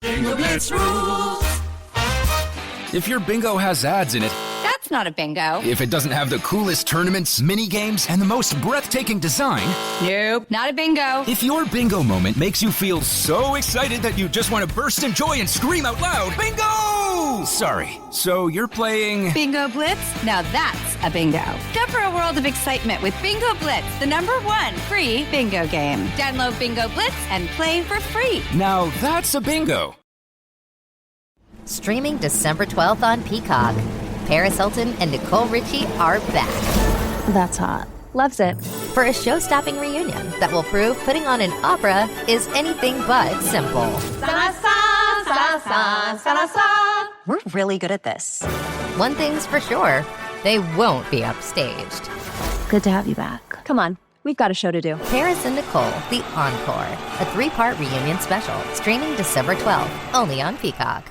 Bingo Blitz rules. If your bingo has ads in it, That's not a bingo. if it doesn't have the coolest tournaments, mini games, and the most breathtaking design, Nope, not a bingo. if your bingo moment makes you feel so excited that you just want to burst in joy and scream out loud, bingo! Sorry, so you're playing... Bingo Blitz? Now that's a bingo. Go for a world of excitement with Bingo Blitz, the #1 free bingo game. Download Bingo Blitz and play for free. Now that's a bingo. Streaming December 12th on Peacock. Paris Hilton and Nicole Richie are back That's hot. Loves it. for a show-stopping reunion that will prove putting on an opera is anything but simple. We're really good at this. One thing's for sure, they won't be upstaged. Good to have you back. Come on, we've got a show to do. Paris and Nicole, The Encore, a 3-part reunion special, streaming December 12th, only on Peacock.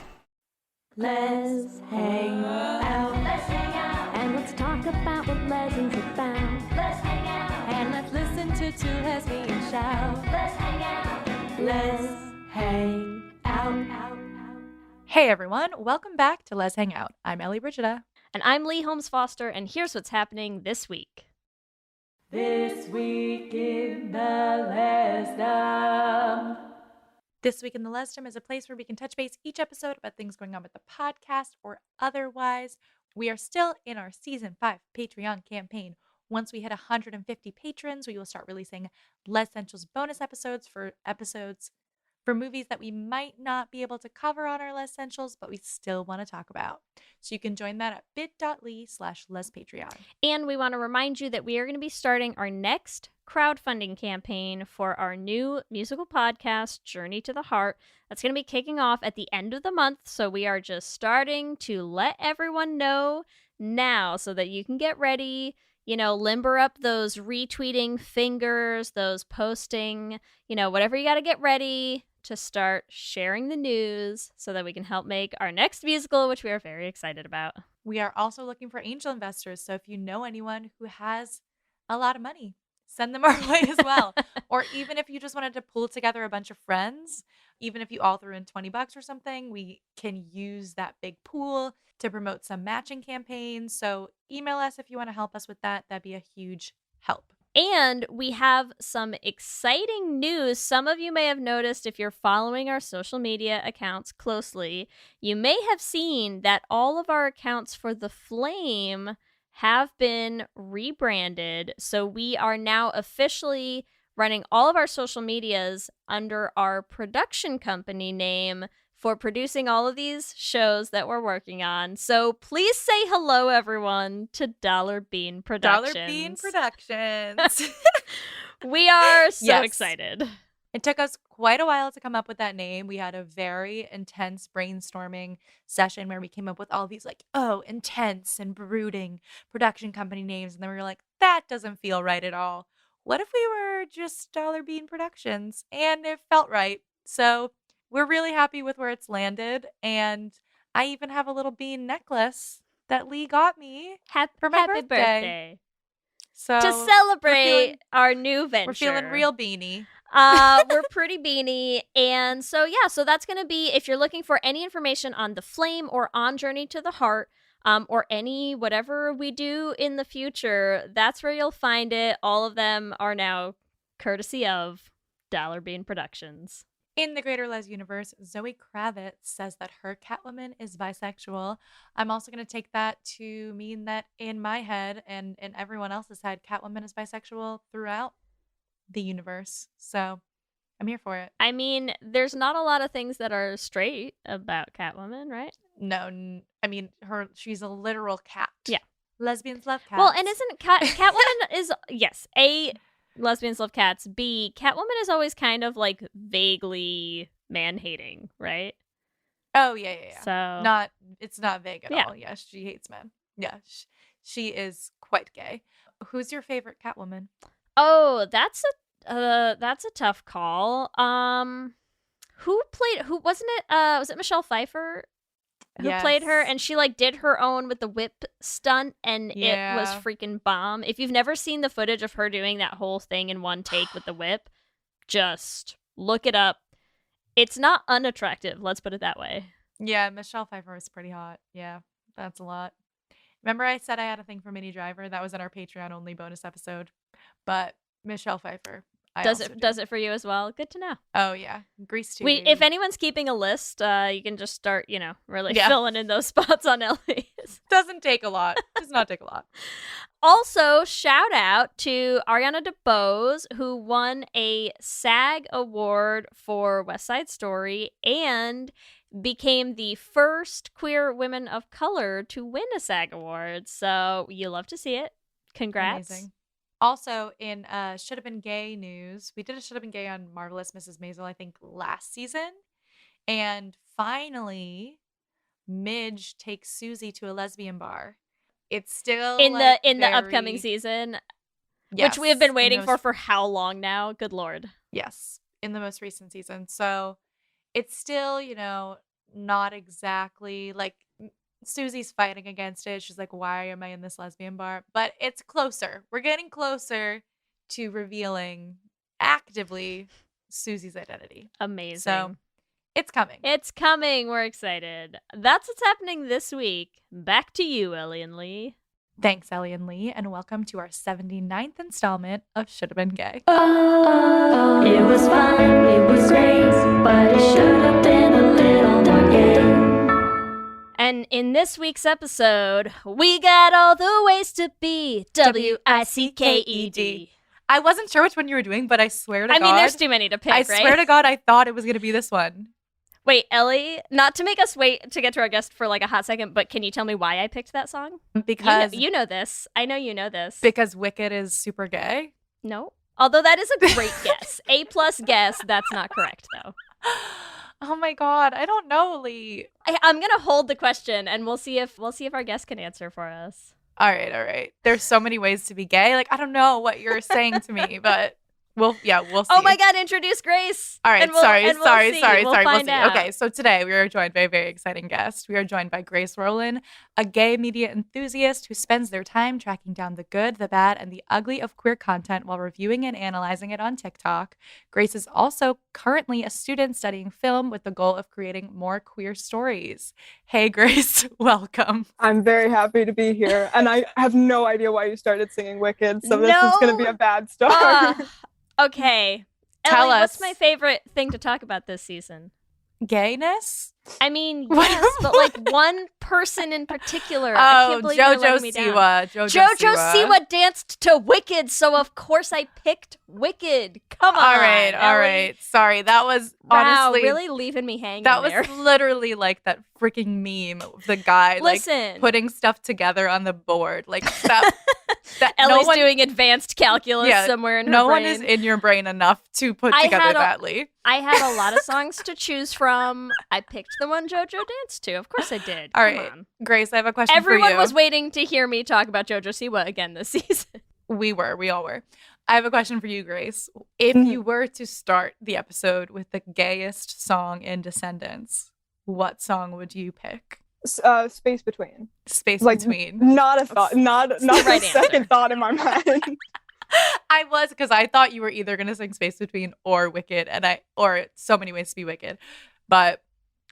Let's hang out. Let's hang out. And let's talk about what legends are about. Let's hang out. And let's listen to two lesbians shout. Let's hang out. Let's hang out. Hey everyone, welcome back to Let's Hang Out. I'm Ellie Brigida. And I'm Lee Holmes Foster, and here's what's happening this week. This week in the Lesdom. This Week in the Lesdom is a place where we can touch base each episode about things going on with the podcast or otherwise. We are still in our Season 5 Patreon campaign. Once we hit 150 patrons, we will start releasing Les Essentials bonus episodes for movies that we might not be able to cover on our Les Essentials, but we still want to talk about. So you can join that at bit.ly/lespatreon. And we want to remind you that we are going to be starting our next crowdfunding campaign for our new musical podcast, Journey to the Heart. That's going to be kicking off at the end of the month, so we are just starting to let everyone know now so that you can get ready, limber up those retweeting fingers, those posting, whatever you got to get ready to start sharing the news so that we can help make our next musical, which we are very excited about. We are also looking for angel investors, so if you know anyone who has a lot of money, send them our way as well. Or even if you just wanted to pull together a bunch of friends, even if you all threw in $20 or something, we can use that big pool to promote some matching campaigns. So email us if you want to help us with that. That'd be a huge help. And we have some exciting news. Some of you may have noticed if you're following our social media accounts closely, you may have seen that all of our accounts for The Flame have been rebranded. So we are now officially running all of our social medias under our production company name for producing all of these shows that we're working on. So please say hello, everyone, to Dollar Bean Productions. Dollar Bean Productions. We are so Yes. excited. It took us quite a while to come up with that name. We had a very intense brainstorming session where we came up with all these intense and brooding production company names. And then we were like, that doesn't feel right at all. What if we were just Dollar Bean Productions? And it felt right. So we're really happy with where it's landed. And I even have a little bean necklace that Lee got me for my Happy birthday. So to celebrate our new venture. we're feeling real beanie. We're pretty beanie. And so that's going to be, if you're looking for any information on The Flame or on Journey to the Heart, or any whatever we do in the future, that's where you'll find it. All of them are now courtesy of Dollar Bean Productions. In the Greater Les universe, Zoe Kravitz says that her Catwoman is bisexual. I'm also going to take that to mean that in my head and in everyone else's head, Catwoman is bisexual throughout the universe. So I'm here for it. I mean, there's not a lot of things that are straight about Catwoman, right? No, she's a literal cat. Yeah. Lesbians love cats. Well, and isn't Catwoman is, yes, A, lesbians love cats. B, Catwoman is always kind of like vaguely man-hating, right? Oh, yeah. So It's not vague at all. Yeah, she hates men. Yeah, she is quite gay. Who's your favorite Catwoman? Oh, that's a tough call. Who wasn't it? Was it Michelle Pfeiffer who played her? And she did her own with the whip stunt, and it was freaking bomb. If you've never seen the footage of her doing that whole thing in one take with the whip, just look it up. It's not unattractive, let's put it that way. Yeah, Michelle Pfeiffer is pretty hot. Yeah, that's a lot. Remember I said I had a thing for Minnie Driver? That was in our Patreon only bonus episode. But Michelle Pfeiffer. Does it for you as well? Good to know. Oh yeah, Grease too. If anyone's keeping a list, you can just start, really filling in those spots on Ellie's. Doesn't take a lot. Does not take a lot. Also, shout out to Ariana DeBose, who won a SAG award for West Side Story and became the first queer women of color to win a SAG award. So you love to see it. Congrats. Amazing. Also, in Should Have Been Gay news, we did a Should Have Been Gay on Marvelous Mrs. Maisel, I think, last season. And finally, Midge takes Susie to a lesbian bar. It's still in the upcoming season, which we have been waiting for how long now? Good Lord. Yes, in the most recent season. So it's still, not exactly like Susie's fighting against it. She's like, why am I in this lesbian bar? But it's closer. We're getting closer to revealing actively Susie's identity. Amazing. So it's coming. It's coming. We're excited. That's what's happening this week. Back to you, Ellie and Lee. Thanks, Ellie and Lee, and welcome to our 79th installment of Should Have Been Gay. Oh, it was fun, it was great, but it should have been a little more gay. And in this week's episode, we got all the ways to be WICKED. I wasn't sure which one you were doing, but I swear to God. I mean, there's too many to pick, I right? swear to God, I thought it was going to be this one. Wait, Ellie, not to make us wait to get to our guest for like a hot second, but can you tell me why I picked that song? Because you know this. I know you know this. Because Wicked is super gay? No. Although that is a great guess. A+ guess. That's not correct, though. Oh my God, I don't know, Lee. I'm gonna hold the question, and we'll see if our guest can answer for us. All right. There's so many ways to be gay. Like, I don't know what you're saying to me, but we'll see. Oh my God, introduce Grace. All right, sorry. We'll see. Okay, so today we are joined by a very exciting guest. We are joined by Grace Rolen, a gay media enthusiast who spends their time tracking down the good, the bad, and the ugly of queer content while reviewing and analyzing it on TikTok. Grace is also currently a student studying film with the goal of creating more queer stories. Hey, Grace, welcome. I'm very happy to be here, and I have no idea why you started singing Wicked, so this is going to be a bad start. Okay. Tell Ellie, us. What's my favorite thing to talk about this season? Gayness? I mean, yes, but like one person in particular. I can't believe you're letting me down. JoJo Siwa danced to Wicked, so of course I picked Wicked. Come on. All right. Sorry, that was honestly really leaving me hanging. That there. was literally like that freaking meme of the guy like putting stuff together on the board. Like that Ellie's doing advanced calculus somewhere in her brain. No one is in your brain enough to put together that, Lee. I had a lot of songs to choose from. I picked the one JoJo danced to. Of course I did. All right, Grace, I have a question for you. Everyone was waiting to hear me talk about JoJo Siwa again this season. We all were. I have a question for you, Grace. If you were to start the episode with the gayest song in Descendants, what song would you pick? Space Between. Space Between. Not a thought. Not a second thought in my mind. I was, because I thought you were either going to sing Space Between or Wicked, or So Many Ways to Be Wicked. But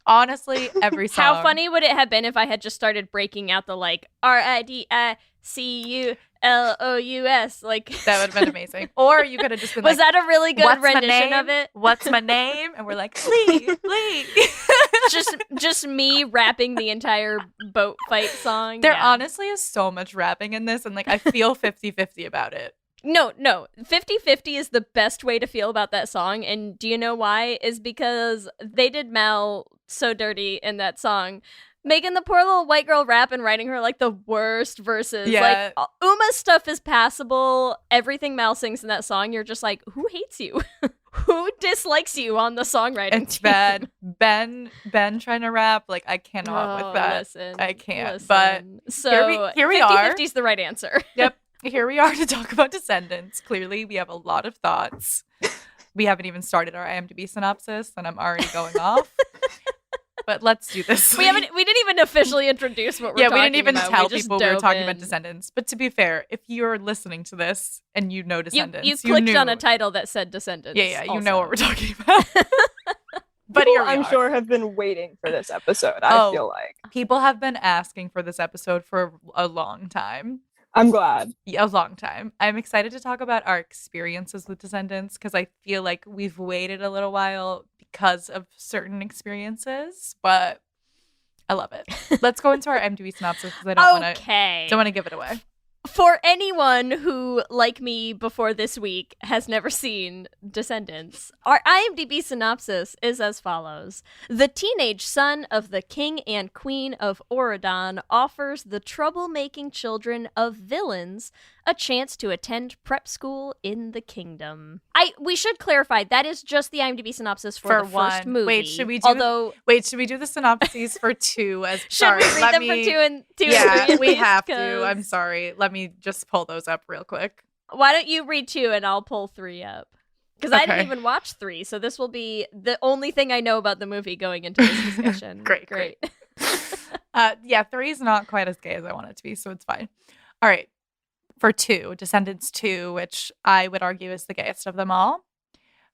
honestly, every song. How funny would it have been if I had just started breaking out the like RIDICULOUS? Like that would have been amazing. Or you could have just been was that a really good rendition of it? What's my name? And we're like, Lee. just me rapping the entire boat fight song. There honestly is so much rapping in this, and like I feel 50-50 about it. No. 50-50 is the best way to feel about that song. And do you know why? Is because they did Mel so dirty in that song, making the poor little white girl rap and writing her like the worst verses. Yeah. Like Uma's stuff is passable. Everything Mel sings in that song, you're just like, who hates you? Who dislikes you on the songwriting It's team? bad. Ben trying to rap, like I cannot with that. I can't. But so here we are. 50-50 is the right answer. Yep. Here we are to talk about Descendants. Clearly, we have a lot of thoughts. We haven't even started our IMDb synopsis, and I'm already going off. But let's do this. We didn't even officially introduce what we're talking about. We didn't even tell we people we were talking about Descendants. But to be fair, if you're listening to this and you know Descendants, you clicked on a title that said Descendants. Yeah, you know what we're talking about. But People, here we I'm are. sure, have been waiting for this episode, I feel like. People have been asking for this episode for a long time. I'm glad. Yeah, a long time. I'm excited to talk about our experiences with Descendants because I feel like we've waited a little while because of certain experiences, but I love it. Let's go into our IMDb synopsis because I don't want to give it away. For anyone who, like me before this week, has never seen Descendants, our IMDb synopsis is as follows. The teenage son of the king and queen of Auradon offers the troublemaking children of villains a chance to attend prep school in the kingdom. We should clarify, that is just the IMDb synopsis for the first movie. Wait, should we do the synopses for 2 as should we read them for 2 and 2 Yeah, and 3 we have to. Cause... I'm sorry. Let me just pull those up real quick. Why don't you read 2 and I'll pull 3 up? Because I didn't even watch 3, so this will be the only thing I know about the movie going into this discussion. Great. Yeah, 3 is not quite as gay as I want it to be, so it's fine. All right. For 2, Descendants 2, which I would argue is the gayest of them all.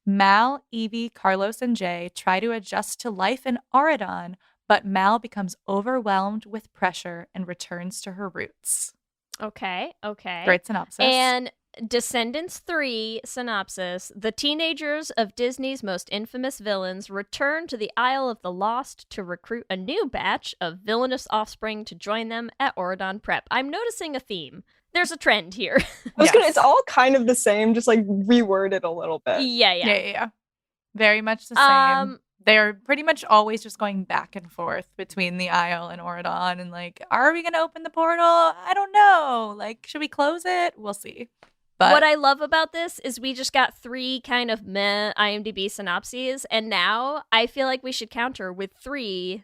Mal, Evie, Carlos, and Jay try to adjust to life in Auradon, but Mal becomes overwhelmed with pressure and returns to her roots. Okay. Great synopsis. And Descendants 3 synopsis. The teenagers of Disney's most infamous villains return to the Isle of the Lost to recruit a new batch of villainous offspring to join them at Auradon Prep. I'm noticing a theme. There's a trend here. It's all kind of the same, just like reworded a little bit. Yeah. Very much the same. They're pretty much always just going back and forth between the Isle and Auradon and like, are we going to open the portal? I don't know. Like, should we close it? We'll see. But what I love about this is we just got 3 kind of meh IMDb synopses, and now I feel like we should counter with 3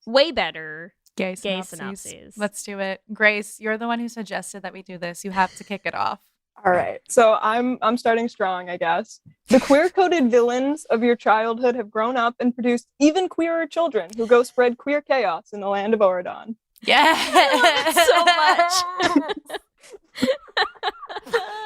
way better gay synopses. Let's do it. Grace, you're the one who suggested that we do this. You have to kick it off. All right. So I'm starting strong, I guess. The queer-coded villains of your childhood have grown up and produced even queerer children who go spread queer chaos in the land of Auradon. Yes. So much.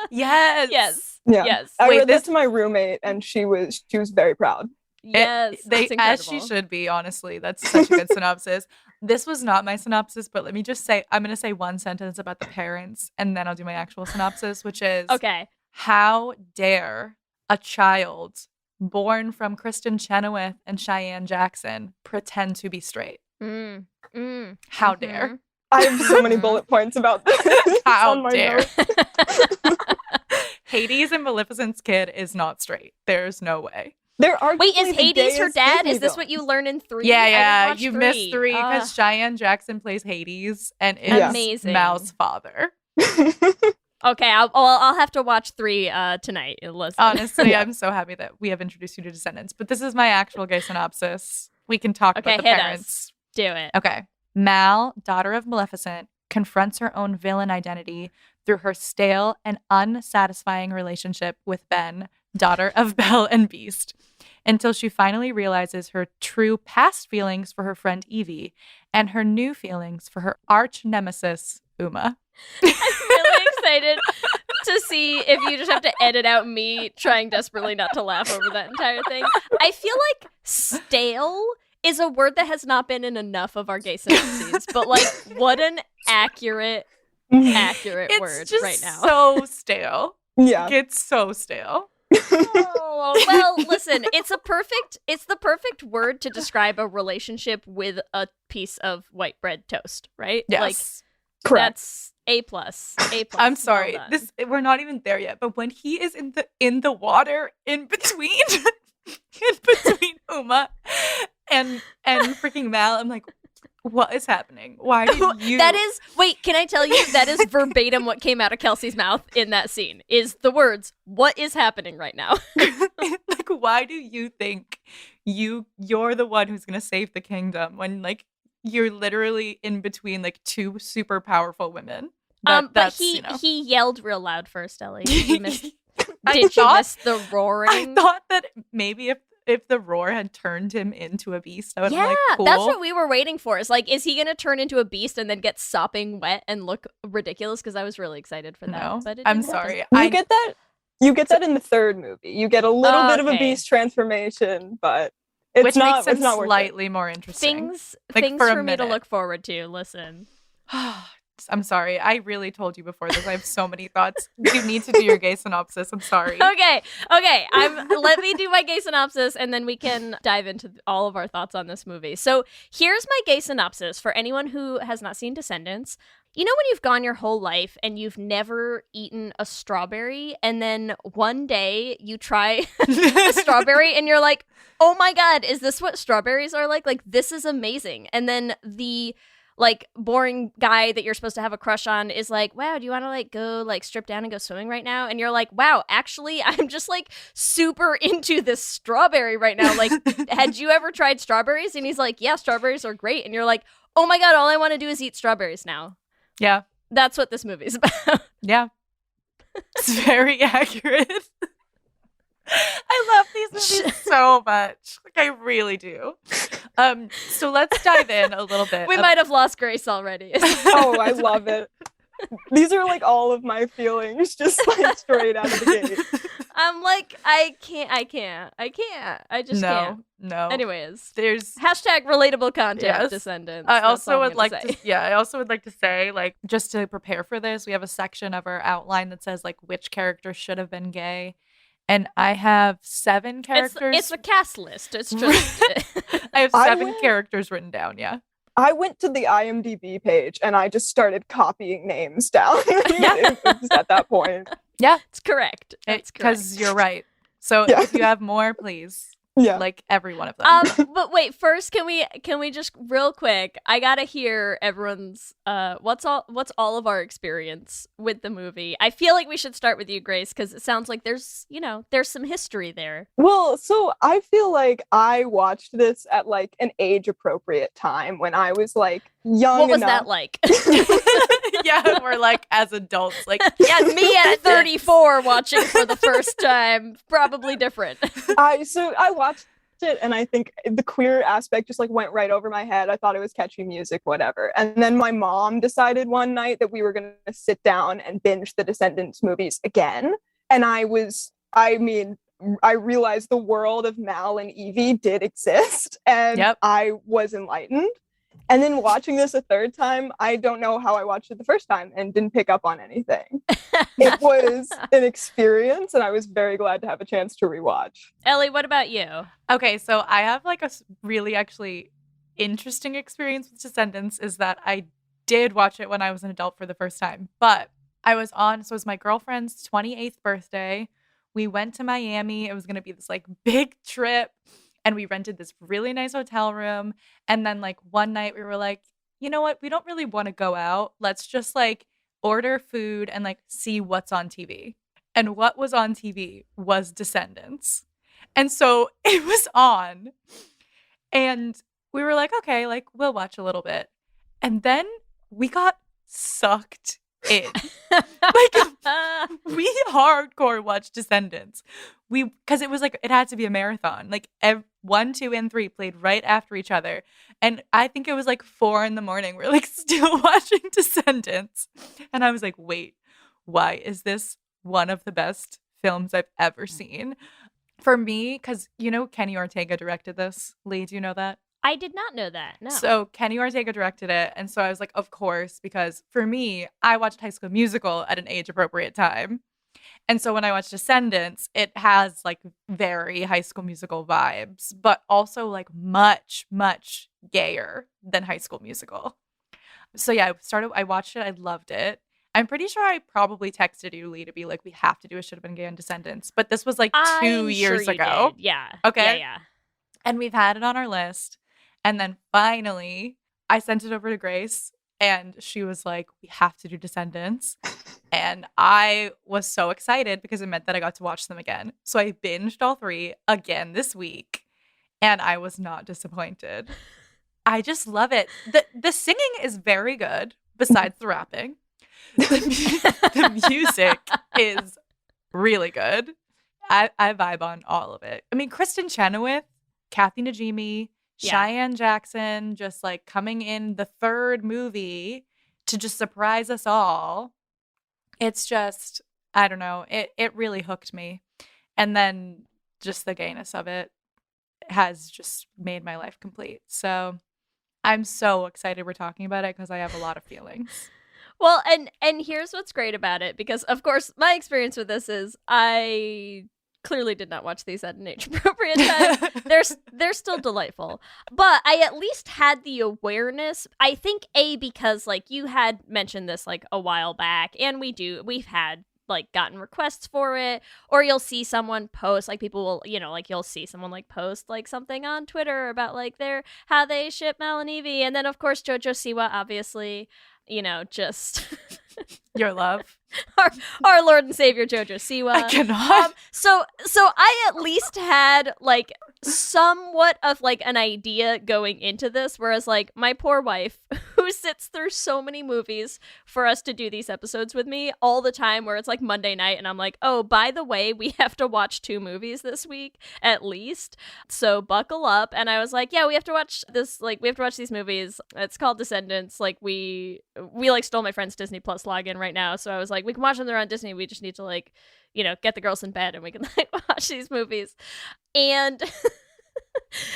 Yes. Yeah. Yes. I read this to my roommate and she was very proud. Yes. That's incredible. As she should be, honestly. That's such a good synopsis. This was not my synopsis, but let me just say, I'm going to say one sentence about the parents, and then I'll do my actual synopsis, which is, okay. How dare a child born from Kristen Chenoweth and Cheyenne Jackson pretend to be straight? How dare? I have so many bullet points about this. How dare? Hades and Maleficent's kid is not straight. There's no way. Wait, is Hades her dad? Is this what you learn in 3? Yeah. You missed 3 because Cheyenne Jackson plays Hades and is amazing. Mal's father. Okay, I'll have to watch 3 tonight. Listen. Honestly, I'm so happy that we have introduced you to Descendants. But this is my actual gay synopsis. We can talk about the parents. Us. Do it. Okay. Mal, daughter of Maleficent, confronts her own villain identity through her stale and unsatisfying relationship with Ben, daughter of Belle and Beast, until she finally realizes her true past feelings for her friend Evie and her new feelings for her arch nemesis, Uma. I'm really excited to see if you just have to edit out me trying desperately not to laugh over that entire thing. I feel like stale is a word that has not been in enough of our gay synopses, but like, what an accurate word just right now. So stale. Yeah. It's so stale. Oh, well, listen, it's the perfect word to describe a relationship with a piece of white bread toast, right? Yes. Like, correct. That's A+. I'm sorry. Well done. We're not even there yet, but when he is in the water in between Uma and freaking Mal, I'm like, what is happening? Why did you? Wait, can I tell you, that is verbatim what came out of Kelsey's mouth in that scene, is the words, what is happening right now? Like, why do you think you're the one who's going to save the kingdom when, like, you're literally in between, like, 2 super powerful women? But he yelled real loud first, Ellie. Did you miss the roaring? I thought that maybe if the roar had turned him into a beast, I would be like, cool. That's what we were waiting for. Is like, is he gonna turn into a beast and then get sopping wet and look ridiculous? Because I was really excited for that. No, but I'm sorry. Get that. You get that in the 3rd movie. You get a little bit of a beast transformation, but Which not, makes it it's not worth it. slightly more interesting. Things Like, for a me to minute. look forward to. Listen. I'm sorry. I really told you before this. I have so many thoughts. You need to do your gay synopsis. I'm sorry. Okay. Let me do my gay synopsis, and then we can dive into all of our thoughts on this movie. So here's my gay synopsis for anyone who has not seen Descendants. You know when you've gone your whole life and you've never eaten a strawberry, and then one day you try a strawberry and you're like, oh my God, is this what strawberries are like? Like, this is amazing. And then the like boring guy that you're supposed to have a crush on is like, wow, do you want to like go like strip down and go swimming right now? And you're like, wow, actually, I'm just like super into this strawberry right now. Like, had you ever tried strawberries? And he's like, yeah, strawberries are great. And you're like, oh my God, all I want to do is eat strawberries now. Yeah. That's what this movie's about. Yeah. It's very accurate. I love these movies so much. Like, I really do. So let's dive in a little bit. We might have lost Grace already. Oh, I love it. These are like all of my feelings, just like straight out of the gate. I'm like, I can't. I just can't. No. Anyways, There's hashtag relatable content. Yes. Descendants. I That's also all I'm would gonna like say. to I also would like to say, like, just to prepare for this, we have a section of our outline that says like which character should have been gay. And I have 7 characters. It's a cast list. It's just I have 7 characters written down, yeah. I went to the IMDb page and I just started copying names down. It was at that point. Yeah. it's correct. It's correct. Because you're right. So Yeah. if you have more, please. Yeah. Like every one of them. But wait, first can we just real quick, I gotta hear everyone's what's all of our experience with the movie. I feel like we should start with you, Grace, because it sounds like there's some history there. Well, so I feel like I watched this at like an age appropriate time when I was like young What was enough. that like? Yeah, we're like as adults, like Yeah, me at 34 watching for the first time, probably different. I watched it and I think the queer aspect just like went right over my head. I thought it was catchy music, whatever. And then my mom decided one night that we were going to sit down and binge the Descendants movies again. And I realized the world of Mal and Evie did exist, and I was enlightened. And then watching this a third time, I don't know how I watched it the first time and didn't pick up on anything. It was an experience, and I was very glad to have a chance to rewatch. Ellie, what about you? Okay, so I have like a really actually interesting experience with Descendants is that I did watch it when I was an adult for the first time, but so it was my girlfriend's 28th birthday. We went to Miami. It was going to be this like big trip. And we rented this really nice hotel room. And then like one night we were like, you know what? We don't really want to go out. Let's just like order food and like see what's on TV. And what was on TV was Descendants. And so it was on. And we were like, okay, like we'll watch a little bit. And then we got sucked in. Like we hardcore watched Descendants. Because it was like it had to be a marathon. Like 1, 2, and 3 played right after each other, and I think it was like 4 a.m. We're like still watching Descendants, and I was like, wait, why is this one of the best films I've ever seen? For me, because Kenny Ortega directed this. Lee, do you know that? I did not know that. No. So Kenny Ortega directed it. And so I was like, of course, because for me, I watched High School Musical at an age appropriate time. And so when I watched Descendants, it has like very High School Musical vibes, but also like much, much gayer than High School Musical. So yeah, I watched it. I loved it. I'm pretty sure I probably texted you, Lee, to be like, we have to do a Should Have Been Gay on Descendants. But this was like 2 years ago. Did. Yeah. Okay. Yeah. And we've had it on our list. And then finally, I sent it over to Grace, and she was like, we have to do Descendants. And I was so excited because it meant that I got to watch them again. So I binged all 3 again this week, and I was not disappointed. I just love it. The singing is very good, besides the rapping. The music is really good. I vibe on all of it. I mean, Kristen Chenoweth, Kathy Najimy, Cheyenne Jackson, just like coming in the 3rd movie to just surprise us all. It's just, I don't know, it really hooked me. And then just the gayness of it. has just made my life complete. So I'm so excited we're talking about it because I have a lot of feelings. Well, and here's what's great about it, because of course my experience with this is I clearly did not watch these at an age appropriate time. They're still delightful, but I at least had the awareness. I think because like you had mentioned this like a while back, and we've had like gotten requests for it, or you'll see someone post, like people will, like you'll see someone like post like something on Twitter about like how they ship Mal and Evie, and then of course JoJo Siwa, obviously, just your love. Our Lord and Savior JoJo Siwa. I cannot. So I at least had like somewhat of like an idea going into this, whereas like my poor wife, who sits through so many movies for us to do these episodes with me all the time, where it's like Monday night and I'm like, oh, by the way, we have to watch 2 movies this week at least, so buckle up. And I was like, yeah, we have to watch this, like we have to watch these movies. It's called Descendants. Like we like stole my friend's Disney Plus login right now, so I was like, we can watch them, they're on Disney, we just need to like get the girls in bed and we can like watch these movies. And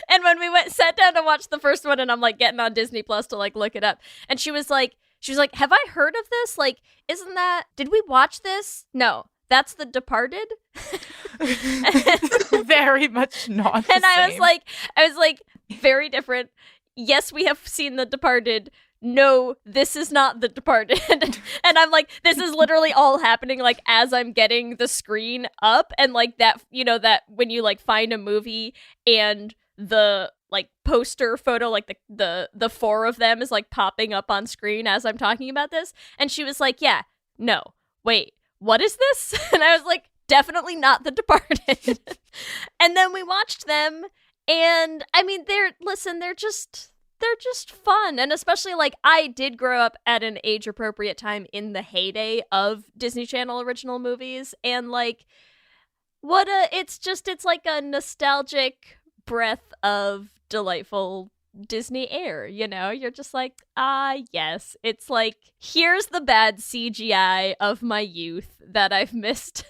and when we sat down to watch the first one, and I'm like getting on Disney Plus to like look it up, and she was like, have I heard of this? Like, did we watch this? No, that's The Departed. Very much not. And I was like, very different. Yes, we have seen The Departed. No, this is not The Departed. And I'm like, this is literally all happening like as I'm getting the screen up, and like that, that when you like find a movie and the like poster photo, like the 4 of them is like popping up on screen as I'm talking about this. And she was like, yeah, no, wait, what is this? And I was like, definitely not The Departed. And then we watched them, and I mean, they're just fun. And especially like I did grow up at an age appropriate time in the heyday of Disney Channel original movies, and like it's like a nostalgic breath of delightful Disney air, you're just like, yes, it's like, here's the bad CGI of my youth that I've missed.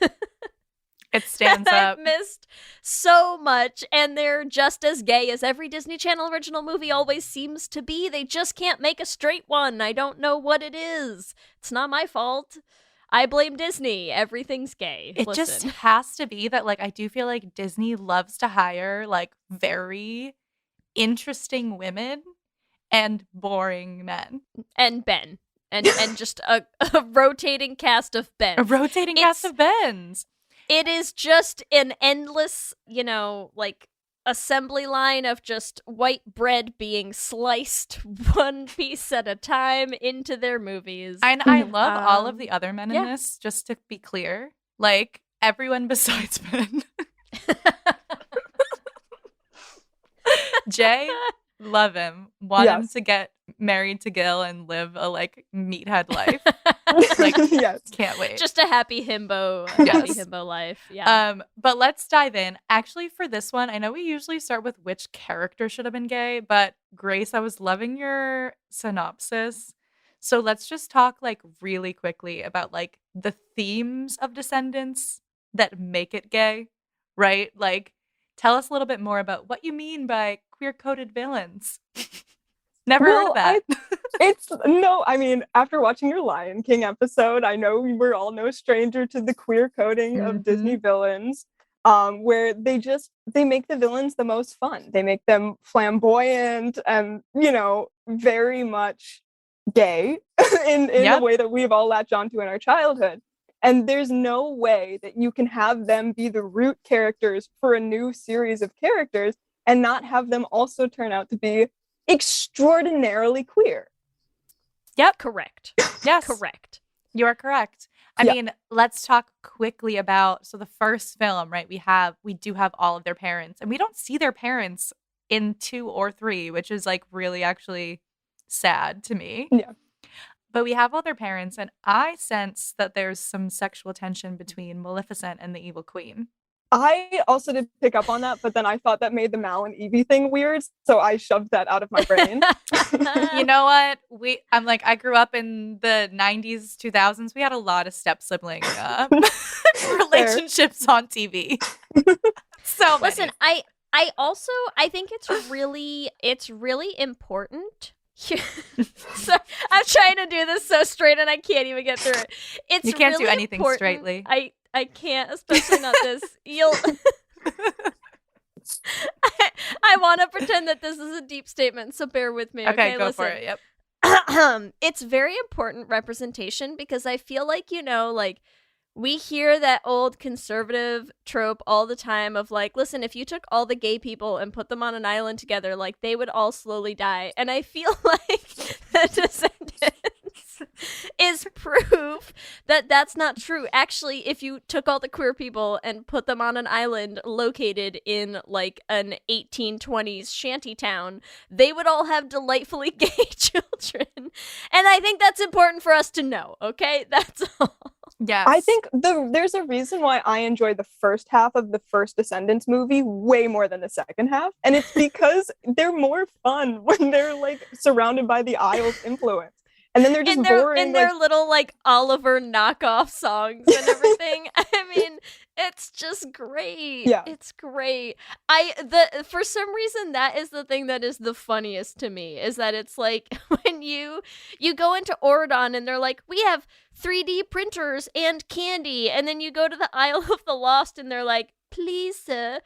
It stands up. I've missed so much, and they're just as gay as every Disney Channel original movie always seems to be. They just can't make a straight one. I don't know what it is. It's not my fault. I blame Disney. Everything's gay. It just has to be that, like, I do feel like Disney loves to hire, like, very interesting women and boring men. And Ben. And just a rotating cast of Ben. A rotating cast of Bens. It is just an endless, like, assembly line of just white bread being sliced one piece at a time into their movies. And I love all of the other men in this, just to be clear. Like, everyone besides Ben. Jay, love him. Want him to get married to Gil and live a, like, meathead life. Like, can't wait. Just a happy himbo life. Yeah. But let's dive in. Actually, for this one, I know we usually start with which character should have been gay, but Grace, I was loving your synopsis. So let's just talk like really quickly about like the themes of Descendants that make it gay, right? Like, tell us a little bit more about what you mean by queer-coded villains. Never heard of that. I mean, after watching your Lion King episode, I know we were all no stranger to the queer coding of Disney villains, where they make the villains the most fun. They make them flamboyant and, very much gay in the way that we've all latched onto in our childhood. And there's no way that you can have them be the root characters for a new series of characters and not have them also turn out to be extraordinarily queer. Yep. Correct. Yes. Correct. You are correct. I mean, let's talk quickly about, so the first film, right? We do have all of their parents, and we don't see their parents in 2 or 3, which is like really actually sad to me. Yeah. But we have all their parents, and I sense that there's some sexual tension between Maleficent and the Evil Queen. I also did pick up on that, but then I thought that made the Mal and Evie thing weird, so I shoved that out of my brain. You know what? I grew up in the 90s, 2000s. We had a lot of step-sibling relationships on TV. So listen, I I think it's really important. So I'm trying to do this so straight and I can't even get through it. You can't really do anything important. Straightly. I can't, especially not this. I want to pretend that this is a deep statement, so bear with me. Okay, go listen. for it. Yep. It's very important representation because I feel like, like we hear that old conservative trope all the time of like, listen, if you took all the gay people and put them on an island together, like they would all slowly die. And I feel like the Descendants is proof that that's not true. Actually, if you took all the queer people and put them on an island located in like an 1820s shanty town, they would all have delightfully gay children. And I think that's important for us to know, okay? That's all. Yes. I think there's a reason why I enjoy the first half of the first Descendants movie way more than the second half. And it's because they're more fun when they're like surrounded by the Isle's influence. And then they're just boring. In their little like Oliver knockoff songs and everything. I mean, it's just great. Yeah. It's great. For some reason that is the thing that is the funniest to me, is that it's like when you go into Oridon and they're like, we have 3D printers and candy, and then you go to the Isle of the Lost and they're like, please sir,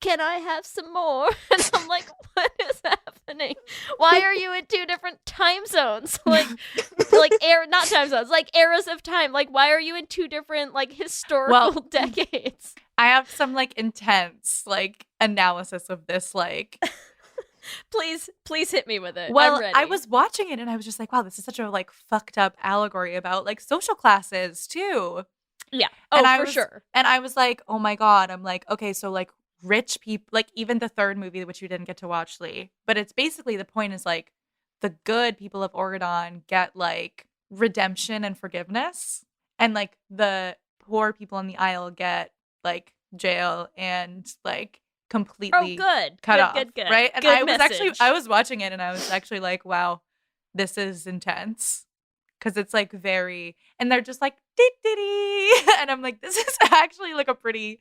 can I have some more? And I'm like, what is happening? Why are you in two different time zones? Not time zones, like eras of time. Like, why are you in two different like historical decades? I have some like intense like analysis of this. Like, please hit me with it. Well, I'm ready. I was watching it and I was just like, wow, this is such a like fucked up allegory about like social classes too. Yeah. Sure. And I was like, oh my God. I'm like, okay, so like rich people, like even the third movie, which you didn't get to watch, Lee, but it's basically the point is like the good people of Oridon get like redemption and forgiveness, and like the poor people on the Isle get like jail and like completely cut off. Good. Right? And I was watching it and I was actually like, wow, this is intense. Because it's like very, and they're just like dee. And I'm like, this is actually like a pretty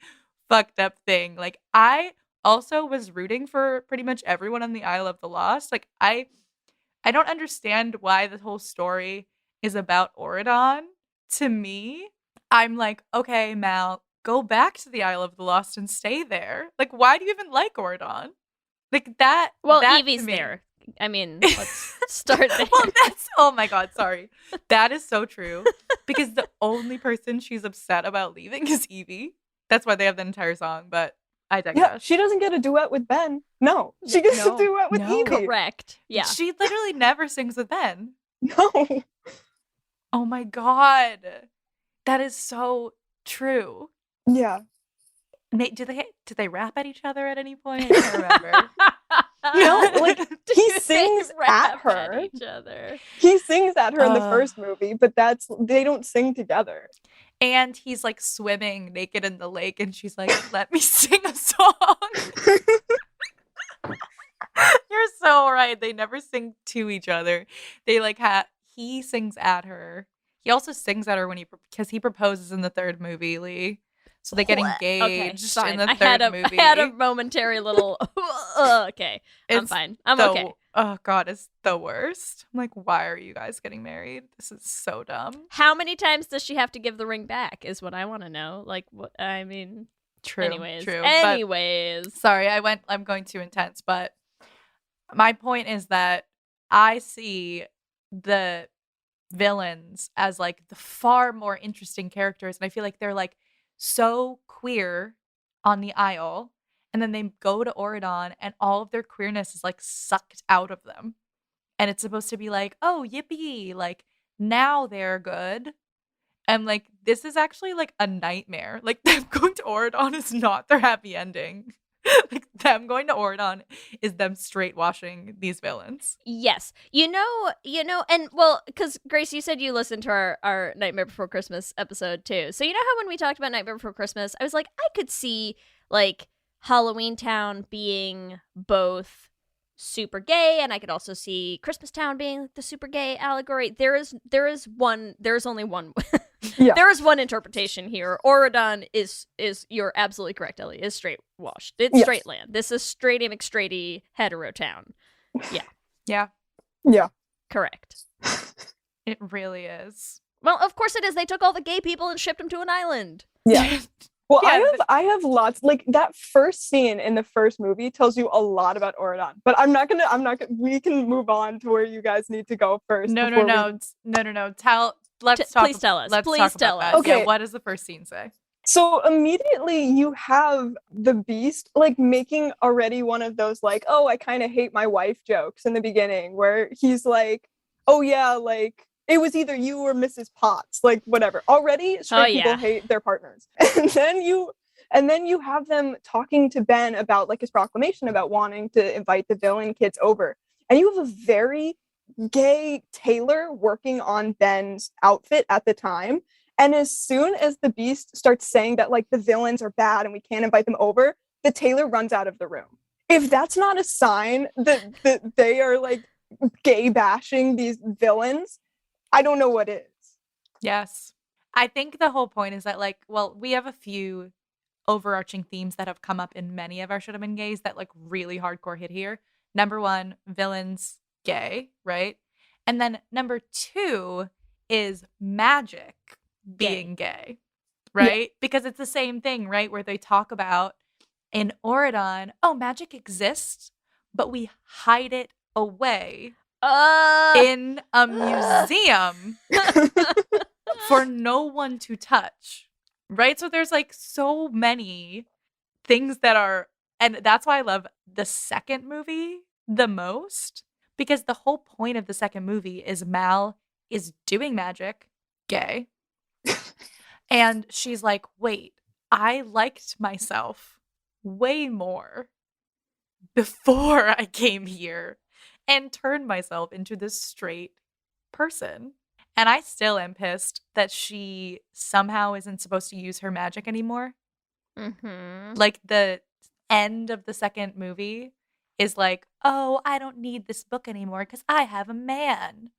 fucked up thing. Like, I also was rooting for pretty much everyone on the Isle of the Lost. Like, I don't understand why the whole story is about Oridon. To me, I'm like, okay, Mal, go back to the Isle of the Lost and stay there. Like, why do you even like Oridon? Like that. Well, that Evie's there. I mean, let's start there. Well, oh my God, sorry. That is so true. Because the only person she's upset about leaving is Evie. That's why they have the entire song, but I digress. Yeah, she doesn't get a duet with Ben. No, she gets a duet with Evie. Correct. Yeah. She literally never sings with Ben. No. Oh my God. That is so true. Yeah. Did they rap at each other at any point? I can't remember. No, like he sings at her. At each other. He sings at her in the first movie, but they don't sing together. And he's like swimming naked in the lake, and she's like, "Let me sing a song." You're so right. They never sing to each other. They like he sings at her. He also sings at her because he proposes in the third movie, Lee. So they get engaged in the third movie. I had a momentary little, okay, I'm fine. I'm okay. Oh God, it's the worst. I'm like, why are you guys getting married? This is so dumb. How many times does she have to give the ring back is what I want to know. Like, what, I mean, true. Anyways. Sorry, I'm going too intense, but my point is that I see the villains as like the far more interesting characters. And I feel like they're like so queer on the Isle, and then they go to Oridon and all of their queerness is like sucked out of them, and it's supposed to be like, oh yippee, like now they're good. And like this is actually like a nightmare. Like them going to Oridon is not their happy ending. Like them going to Oridon is them straight washing these villains. Yes. You know, and well, because Grace, you said you listened to our Nightmare Before Christmas episode too. So you know how when we talked about Nightmare Before Christmas, I was like, I could see like Halloween Town being both super gay, and I could also see Christmas Town being like the super gay allegory. There's only one Yeah. There is one interpretation here. Auradon is you're absolutely correct, Ellie, is straight washed. It's Yes. straight land. This is straight McStraighty hetero town. Yeah. Yeah. Yeah. Correct. It really is. Well, of course it is. They took all the gay people and shipped them to an island. Yeah. Well, Yeah, I have lots, like that first scene in the first movie tells you a lot about Auradon, but I'm not gonna, we can move on to where you guys need to go first. No. Let's Please tell us. Let's Please talk tell about us. that. Yeah, Okay. what does the first scene say? So immediately you have the Beast like making already one of those like, oh, I kind of hate my wife jokes in the beginning, where he's like, oh yeah, like it was either you or Mrs. Potts, like whatever. Already straight people hate their partners. And then you have them talking to Ben about like his proclamation about wanting to invite the villain kids over. And you have a very gay tailor working on Ben's outfit at the time. And as soon as the Beast starts saying that like the villains are bad and we can't invite them over, the tailor runs out of the room. If that's not a sign that they are like gay bashing these villains, I don't know what is. Yes. I think the whole point is that like, well, we have a few overarching themes that have come up in many of our Should Have Been Gays that like really hardcore hit here. Number one, villains gay, right? And then number two is magic being gay, right? Yeah. Because it's the same thing, right? Where they talk about in Auradon, oh, magic exists, but we hide it away in a museum for no one to touch, right? So there's like so many things that are, and that's why I love the second movie the most, because the whole point of the second movie is Mal is doing magic, gay, and she's like, wait, I liked myself way more before I came here and turned myself into this straight person. And I still am pissed that she somehow isn't supposed to use her magic anymore. Mm-hmm. Like the end of the second movie is like, oh, I don't need this book anymore because I have a man.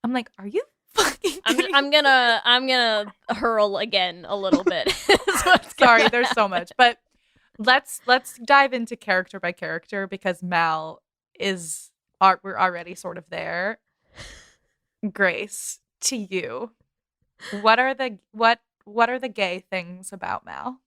I'm like, are you fucking kidding I'm gonna hurl again a little bit. Sorry, there's so much. But let's dive into character by character because Mal we're already sort of there. Grace, to you, what are the gay things about Mal?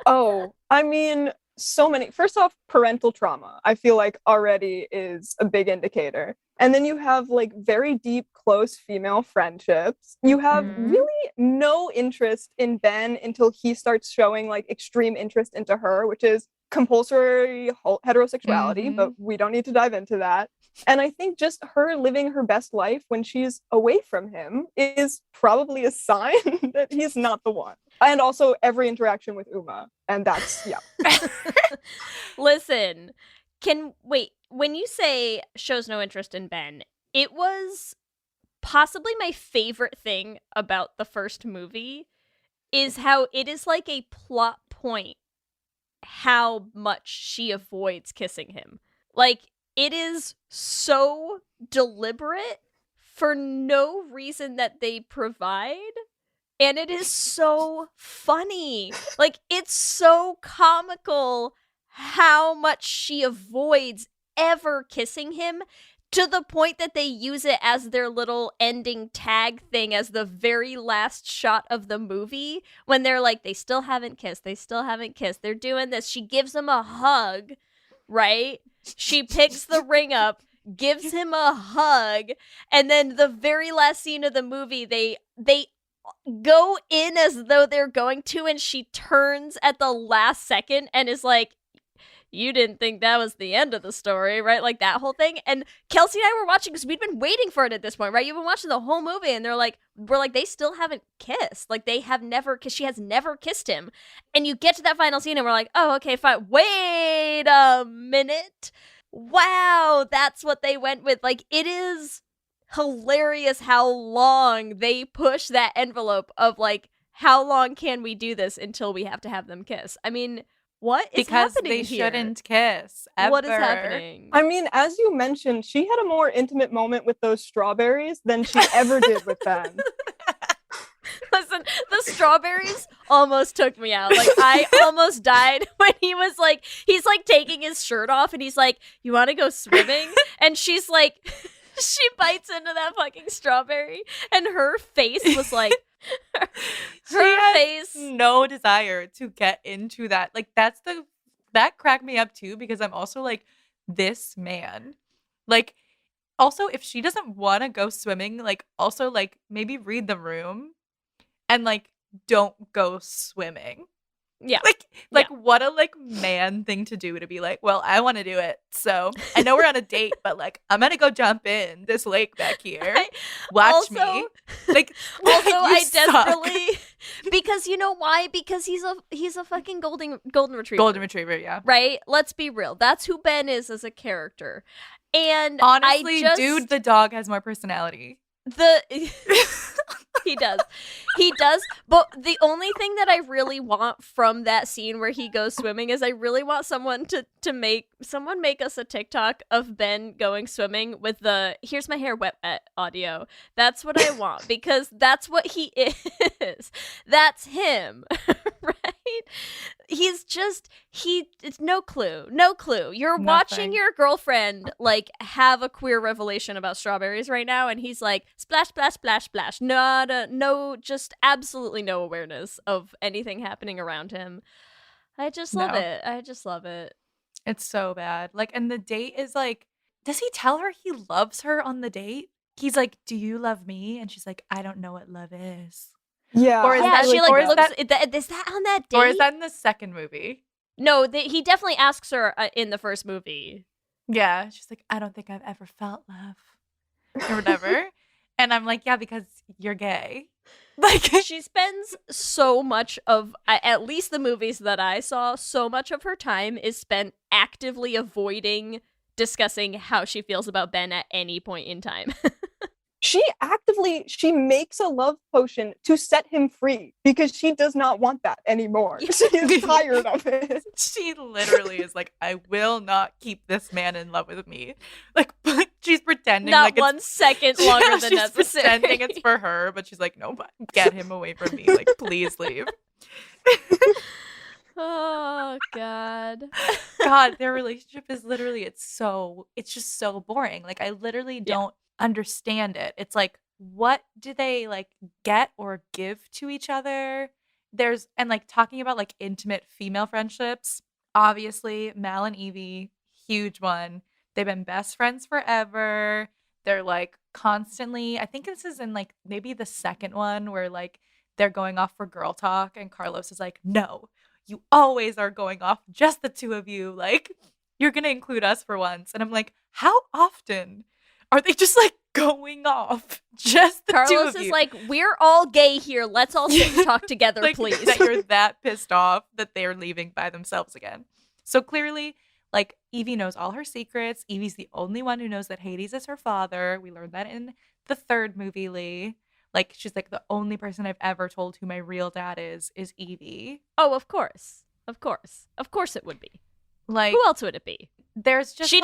Oh, I mean, so many. First off, parental trauma, I feel like already is a big indicator. And then you have like very deep, close female friendships. You have really no interest in Ben until he starts showing like extreme interest into her, which is compulsory heterosexuality, but we don't need to dive into that. And I think just her living her best life when she's away from him is probably a sign that he's not the one. And also every interaction with Uma. And that's, yeah. Listen, when you say shows no interest in Ben, it was possibly my favorite thing about the first movie is how it is like a plot point how much she avoids kissing him. Like, it is so deliberate for no reason that they provide. And it is so funny. Like, it's so comical how much she avoids ever kissing him, to the point that they use it as their little ending tag thing as the very last shot of the movie when they're like, they still haven't kissed. They're doing this. She gives him a hug, right? She picks the ring up, gives him a hug, and then the very last scene of the movie, they go in as though they're going to, and she turns at the last second and is like, you didn't think that was the end of the story, right? Like that whole thing. And Kelsey and I were watching because we'd been waiting for it at this point, right? You've been watching the whole movie and we're like, they still haven't kissed. Like they have never, because she has never kissed him. And you get to that final scene and we're like, oh, okay, fine. Wait a minute. Wow, that's what they went with. Like, it is hilarious how long they push that envelope of like, how long can we do this until we have to have them kiss? I mean, what is happening here? Because they shouldn't kiss ever. What is happening? I mean, as you mentioned, she had a more intimate moment with those strawberries than she ever did with Ben. Listen, the strawberries almost took me out. Like, I almost died when he was like, he's like taking his shirt off and he's like, you want to go swimming? And she's like, she bites into that fucking strawberry and her face was like, her face. No desire to get into that. Like, that cracked me up too, because I'm also like, this man. Like, also, if she doesn't want to go swimming, like, also, like, maybe read the room and, like, don't go swimming. Yeah. Like what a, like, man thing to do, to be like, well, I want to do it. So I know we're on a date, but, like, I'm going to go jump in this lake back here. Watch me. Like, also, I suck. desperately, because you know why? Because he's a fucking golden retriever. Golden retriever, yeah. Right? Let's be real. That's who Ben is as a character. And honestly, dude, the dog has more personality. He does. But the only thing that I really want from that scene where he goes swimming is I really want someone to make us a TikTok of Ben going swimming with the "here's my hair wet" audio. That's what I want, because that's what he is. That's him. Right? It's no clue. You're watching your girlfriend like have a queer revelation about strawberries right now, and he's like, splash, splash, splash, splash. Just absolutely no awareness of anything happening around him. I just love it. It's so bad. Like, and the date is like, does he tell her he loves her on the date? He's like, do you love me? And she's like, I don't know what love is. Yeah. Or is that she like looks? Is that on that date? Or is that in the second movie? No, he definitely asks her in the first movie. Yeah, she's like, I don't think I've ever felt love, or whatever. And I'm like, yeah, because you're gay. Like, she spends so much of, at least the movies that I saw, so much of her time is spent actively avoiding discussing how she feels about Ben at any point in time. She makes a love potion to set him free because she does not want that anymore. She is tired of it. She literally is like, I will not keep this man in love with me. Like, but she's pretending not like 1 second longer than necessary. She's pretending it's for her, but she's like, no, but get him away from me. Like, please leave. Oh God. God, their relationship is literally, it's just so boring. Like, I literally don't understand it. It's like, what do they like get or give to each other? And like talking about like intimate female friendships, obviously Mal and Evie, huge one. They've been best friends forever. They're like constantly, I think this is in like maybe the second one where like they're going off for girl talk and Carlos is like, no, you always are going off, just the two of you, like you're gonna include us for once. And I'm like, how often are they just like going off? Just the Carlos two of is you. like, we're all gay here. Let's all sit and talk together, like, please. That you're that pissed off that they're leaving by themselves again. So clearly, like, Evie knows all her secrets. Evie's the only one who knows that Hades is her father. We learned that in the third movie, Lee. Like, she's like, the only person I've ever told who my real dad is Evie. Oh, of course. Of course it would be. Like, who else would it be? There's just she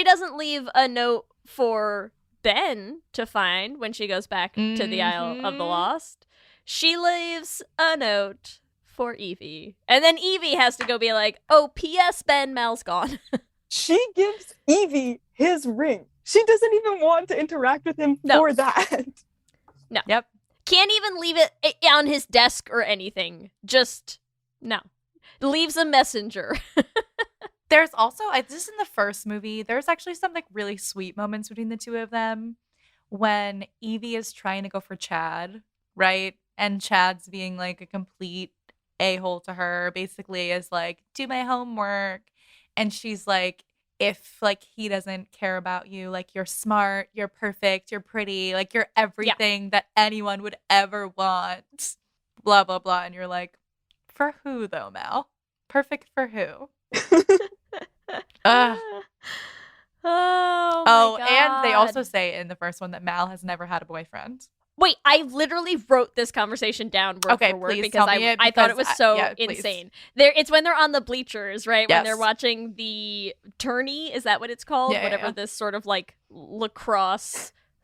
doesn't leave a note for Ben to find when she goes back to the Isle of the Lost. She leaves a note for Evie. And then Evie has to go be like, oh, P.S. Ben, Mal's gone. She gives Evie his ring. She doesn't even want to interact with him for that. No. Yep. Can't even leave it on his desk or anything. Just, no. Leaves a messenger. There's also, this is in the first movie, there's actually some like really sweet moments between the two of them when Evie is trying to go for Chad, right? And Chad's being like a complete a-hole to her, basically is like, do my homework. And she's like, if like he doesn't care about you, like you're smart, you're perfect, you're pretty, like you're everything that anyone would ever want, blah, blah, blah. And you're like, for who though, Mal? Perfect for who? Oh, my God. And they also say in the first one that Mal has never had a boyfriend. Wait, I literally wrote this conversation down word for word because I thought it was so insane. It's when they're on the bleachers, right? Yes. When they're watching the tourney, is that what it's called? Whatever this sort of like lacrosse /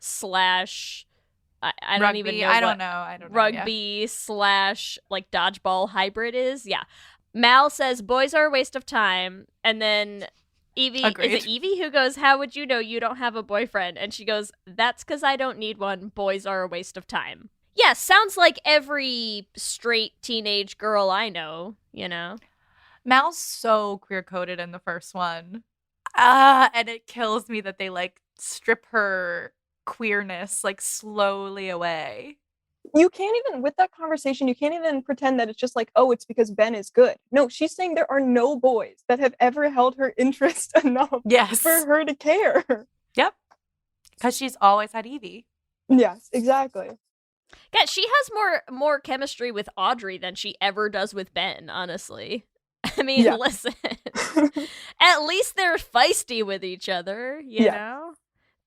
I don't even know I what don't know. rugby / like dodgeball hybrid is. Yeah. Mal says boys are a waste of time, and then Evie, Agreed. is it Evie who goes, how would you know you don't have a boyfriend? And she goes, that's because I don't need one. Boys are a waste of time. Yeah, sounds like every straight teenage girl I know, you know? Mal's so queer-coded in the first one. And it kills me that they, like, strip her queerness, like, slowly away. You can't even, with that conversation, you can't even pretend that it's just like, oh, it's because Ben is good. No, she's saying there are no boys that have ever held her interest enough for her to care. Yep. Because she's always had Evie. Yes, exactly. Yeah, she has more chemistry with Audrey than she ever does with Ben, honestly. I mean, listen. At least they're feisty with each other, you know?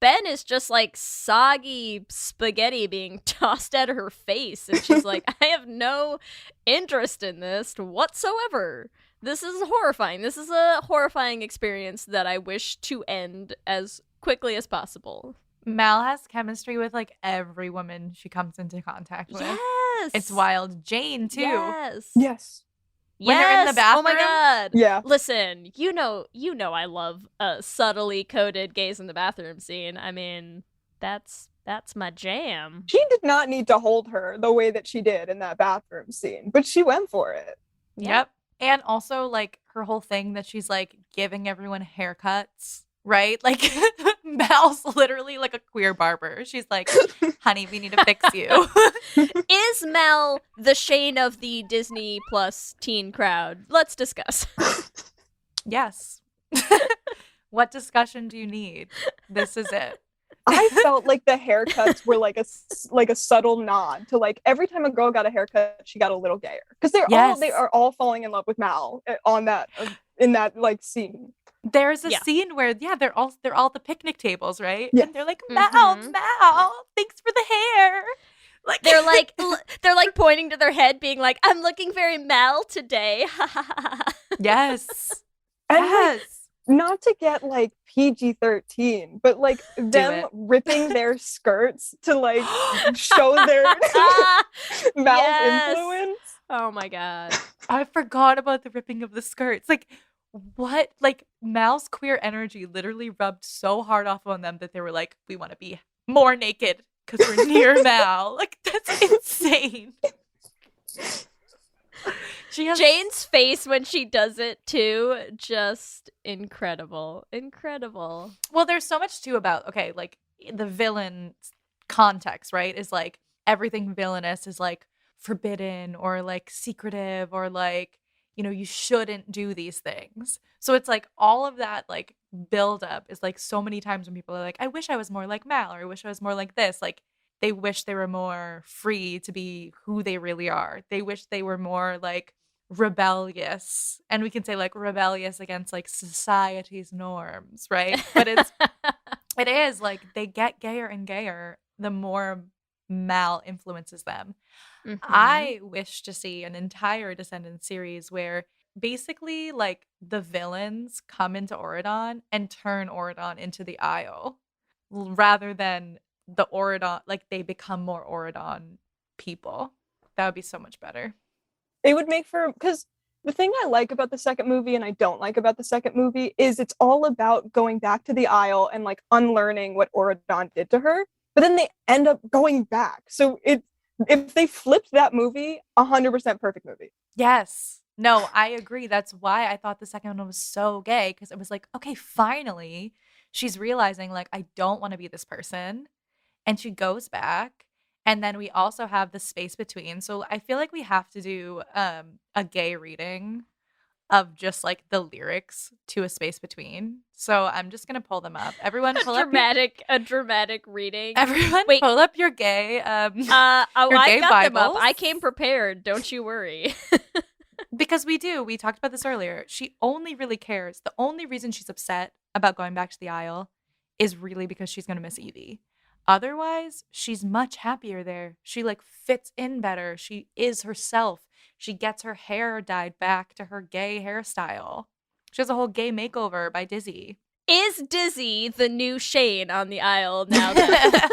Ben is just like soggy spaghetti being tossed at her face, and she's like, I have no interest in this whatsoever. This is horrifying. This is a horrifying experience that I wish to end as quickly as possible. Mal has chemistry with, like, every woman she comes into contact with. Yes! It's wild. Jane, too. Yes. When they're in the bathroom. Oh my god. Yeah. Listen, you know I love a subtly coded gays in the bathroom scene. I mean, that's my jam. She did not need to hold her the way that she did in that bathroom scene, but she went for it. Yep. And also, like, her whole thing that she's, like, giving everyone haircuts, right? Like, Mal's literally like a queer barber. She's like, honey, we need to fix you. Is Mal the Shane of the Disney Plus teen crowd? Let's discuss. Yes. What discussion do you need? This is it. I felt like the haircuts were like a subtle nod to, like, every time a girl got a haircut, she got a little gayer, because they are all falling in love with Mal on that in that, like, scene. There's a scene where they're all at the picnic tables, right? Yeah. And they're like, Mal, thanks for the hair. Like they're like pointing to their head, being like, I'm looking very Mal today. Yes. And like, not to get like PG-13, but like them ripping their skirts to like show their Mal's influence. Oh my god. I forgot about the ripping of the skirts. Like, what? Like, Mal's queer energy literally rubbed so hard off on them that they were like, we want to be more naked because we're near Mal. Like, that's insane. Jane's face when she does it too, just incredible. Well, there's so much too about, okay, like, the villain context, right, is like everything villainous is like forbidden or like secretive or like, you know, you shouldn't do these things. So it's like all of that like build up is like so many times when people are like, I wish I was more like Mal, or I wish I was more like this. Like, they wish they were more free to be who they really are. They wish they were more like rebellious. And we can say like rebellious against like society's norms, right? But it is like they get gayer and gayer the more Mal influences them. Mm-hmm. I wish to see an entire Descendants series where basically like the villains come into Auradon and turn Auradon into the Isle, rather than the Auradon, like they become more Auradon people. That would be so much better. It would make for, because the thing I like about the second movie and I don't like about the second movie is it's all about going back to the Isle and like unlearning what Auradon did to her, but then they end up going back. So if they flipped that movie, 100% perfect movie. Yes. No, I agree. That's why I thought the second one was so gay, because it was like, okay, finally she's realizing like, I don't want to be this person. And she goes back. And then we also have the space between. So I feel like we have to do a gay reading of just like the lyrics to A Space Between. So I'm just gonna pull them up. Everyone pull a dramatic reading. Everyone pull up your gay I gay got Bibles. them up. I came prepared, don't you worry. Because we talked about this earlier. She only really cares. The only reason she's upset about going back to the Isle is really because she's gonna miss Evie. Otherwise, she's much happier there. She like fits in better. She is herself. She gets her hair dyed back to her gay hairstyle. She has a whole gay makeover by Dizzy. Is Dizzy the new Shane on the aisle now? That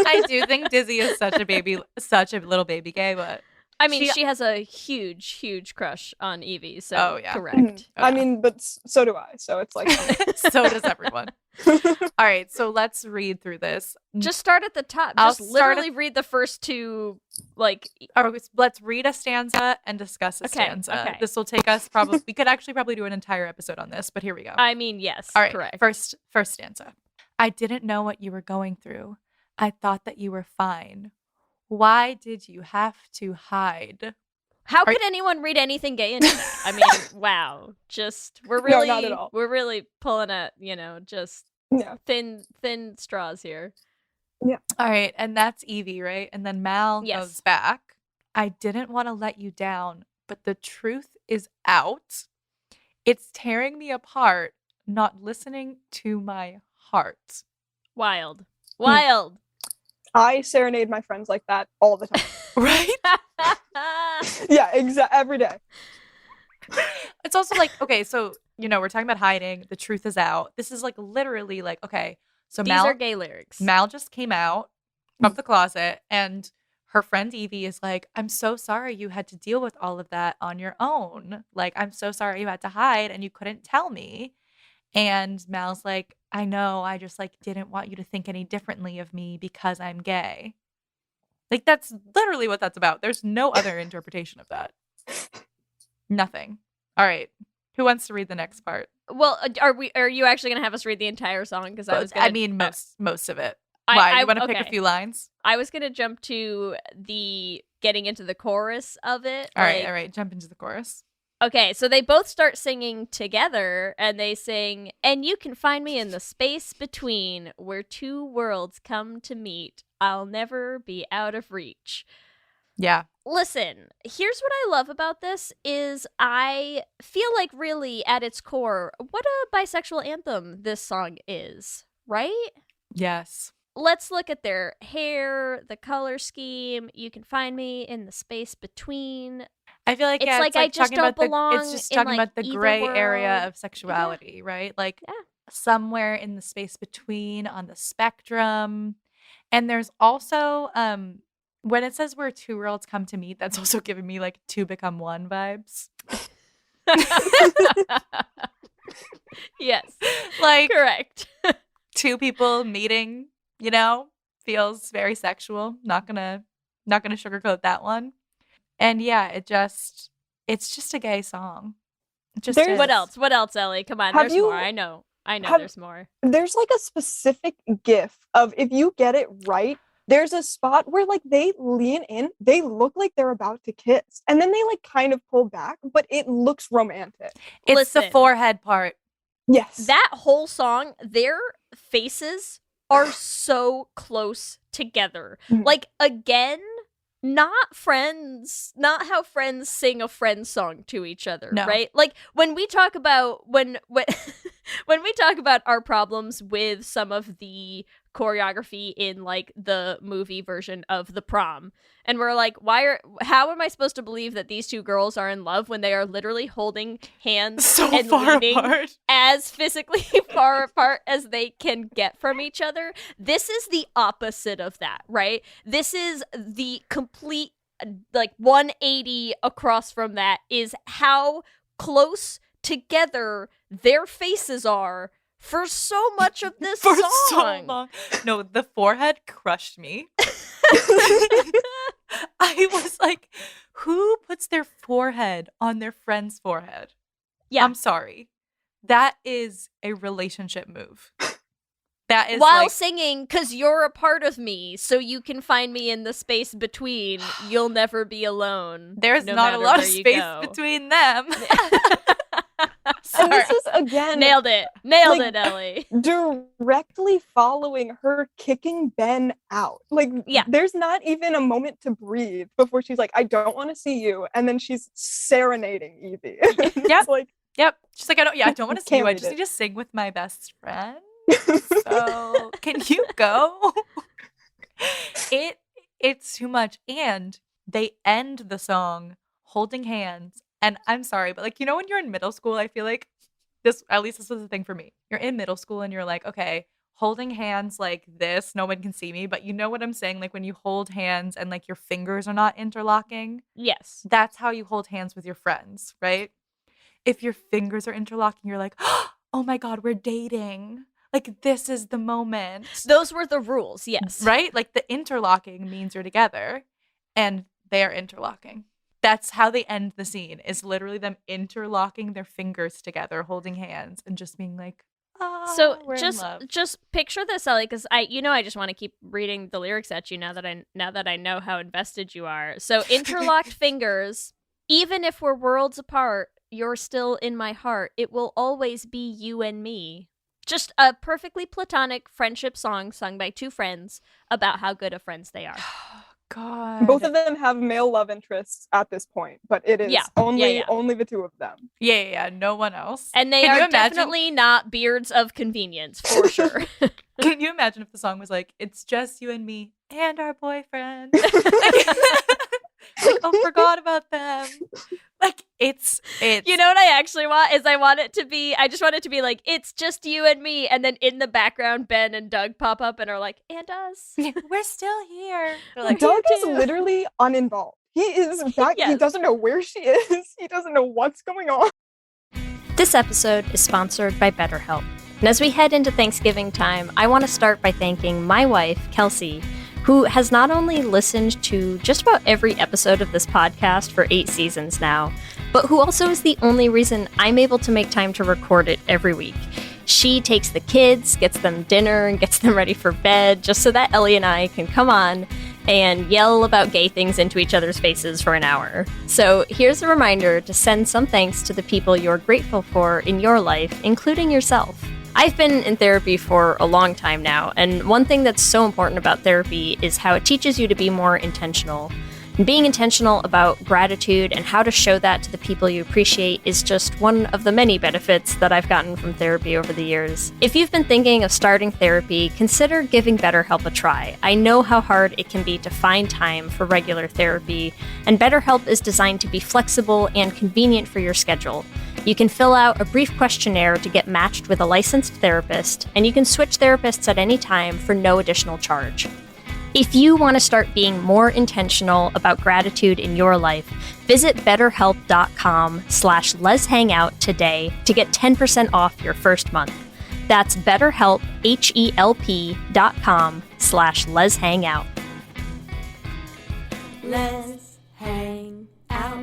I do think Dizzy is such a little baby gay, but I mean, she has a huge crush on Evie, so Oh, yeah. correct. I mean, but so do I. So it's like, so does everyone. All right, so let's read through this. Just start at the top. I'll Just literally read the first two, like. Or let's read a stanza and discuss a stanza. Okay. This will take us probably. We could actually probably do an entire episode on this, but here we go. I mean, yes. All right, correct. First stanza. I didn't know what you were going through. I thought that you were fine. Why did you have to hide? How could anyone read anything gay into that? I mean, wow. Just we're really not at all. We're really pulling at, just thin straws here. Yeah. All right, and that's Evie, right? And then Mal goes back. I didn't want to let you down, but the truth is out. It's tearing me apart, not listening to my heart. Wild. I serenade my friends like that all the time. Right? Yeah, every day. It's also like, okay, so, we're talking about hiding. The truth is out. This is like literally like, okay, so These are gay lyrics. Mal just came out of the closet and her friend Evie is like, I'm so sorry you had to deal with all of that on your own. Like, I'm so sorry you had to hide and you couldn't tell me. And Mal's like, I know, I just like didn't want you to think any differently of me because I'm gay. Like, that's literally what that's about. There's no other interpretation of that. Nothing. All right. Who wants to read the next part? Well, are you actually going to have us read the entire song? Because most of it. Why? You want to pick a few lines? I was going to jump to the getting into the chorus of it. All right. Jump into the chorus. Okay, so they both start singing together, and they sing, and you can find me in the space between where two worlds come to meet. I'll never be out of reach. Yeah. Listen, here's what I love about this is I feel like really at its core, what a bisexual anthem this song is, right? Yes. Let's look at their hair, the color scheme. You can find me in the space between. I feel like it's like I just don't belong. It's just talking about the gray world. area of sexuality, right? Like somewhere in the space between on the spectrum. And there's also when it says where two worlds come to meet, that's also giving me like two become one vibes. Yes, like correct. Two people meeting, feels very sexual. Not gonna sugarcoat that one. And yeah, it's just a gay song. What else? What else, Ellie? Come on, there's more. I know there's more. There's like a specific gif of if you get it right, there's a spot where like they lean in, they look like they're about to kiss, and then they like kind of pull back, but it looks romantic. It's the forehead part. Yes. That whole song, their faces are so close together. Mm-hmm. Like, again, not friends, not how friends sing a friend song to each other, right? Like when we talk about when we talk about our problems with some of the choreography in like the movie version of The Prom, and we're like, how am I supposed to believe that these two girls are in love when they are literally holding hands so and far leaning apart, as physically far apart as they can get from each other? This is the opposite of that, right? This is the complete like 180 across from that is how close together their faces are for so much of this for song. So long. No, the forehead crushed me. I was like, who puts their forehead on their friend's forehead? Yeah. I'm sorry. That is a relationship move. That is while singing, because you're a part of me, so you can find me in the space between. You'll never be alone. There's not a lot of space between them. And this is again nailed it, Ellie. Directly following her kicking Ben out. Like, there's not even a moment to breathe before she's like, "I don't want to see you," and then she's serenading Evie. Yep. She's like, I don't want to see you. I just need to sing with my best friend. So can you go? It's too much. And they end the song holding hands. And I'm sorry, but like, when you're in middle school, I feel like at least this was the thing for me. You're in middle school and you're like, okay, holding hands like this, no one can see me, but you know what I'm saying? Like when you hold hands and like your fingers are not interlocking. Yes. That's how you hold hands with your friends, right? If your fingers are interlocking, you're like, oh my God, we're dating. Like this is the moment. Those were the rules, yes. Right? Like the interlocking means you're together and they're interlocking. That's how they end the scene, is literally them interlocking their fingers together, holding hands, and just being like, so we're in love. just picture this, Ellie, because I just want to keep reading the lyrics at you now that I know how invested you are. So interlocked fingers, even if we're worlds apart, you're still in my heart. It will always be you and me. Just a perfectly platonic friendship song sung by two friends about how good of friends they are. God. Both of them have male love interests at this point, but it is only the two of them. Yeah, no one else. And they are definitely not beards of convenience, for sure. Can you imagine if the song was like, it's just you and me and our boyfriend? Like, oh, forgot about them. Like, it's. You know what I actually want is I just want it to be like, it's just you and me, and then in the background, Ben and Doug pop up and are like, and us. We're still here. They're like, Doug is literally uninvolved. He is back. Yes. He doesn't know where she is. He doesn't know what's going on. This episode is sponsored by BetterHelp. And as we head into Thanksgiving time, I want to start by thanking my wife, Kelsey, who has not only listened to just about every episode of this podcast for 8 seasons now, but who also is the only reason I'm able to make time to record it every week. She takes the kids, gets them dinner, and gets them ready for bed, just so that Ellie and I can come on and yell about gay things into each other's faces for an hour. So here's a reminder to send some thanks to the people you're grateful for in your life, including yourself. I've been in therapy for a long time now, and one thing that's so important about therapy is how it teaches you to be more intentional. And being intentional about gratitude and how to show that to the people you appreciate is just one of the many benefits that I've gotten from therapy over the years. If you've been thinking of starting therapy, consider giving BetterHelp a try. I know how hard it can be to find time for regular therapy, and BetterHelp is designed to be flexible and convenient for your schedule. You can fill out a brief questionnaire to get matched with a licensed therapist, and you can switch therapists at any time for no additional charge. If you want to start being more intentional about gratitude in your life, visit betterhelp.com/letshangout today to get 10% off your first month. That's BetterHelp, HELP.com/letshangout. Let's hang out.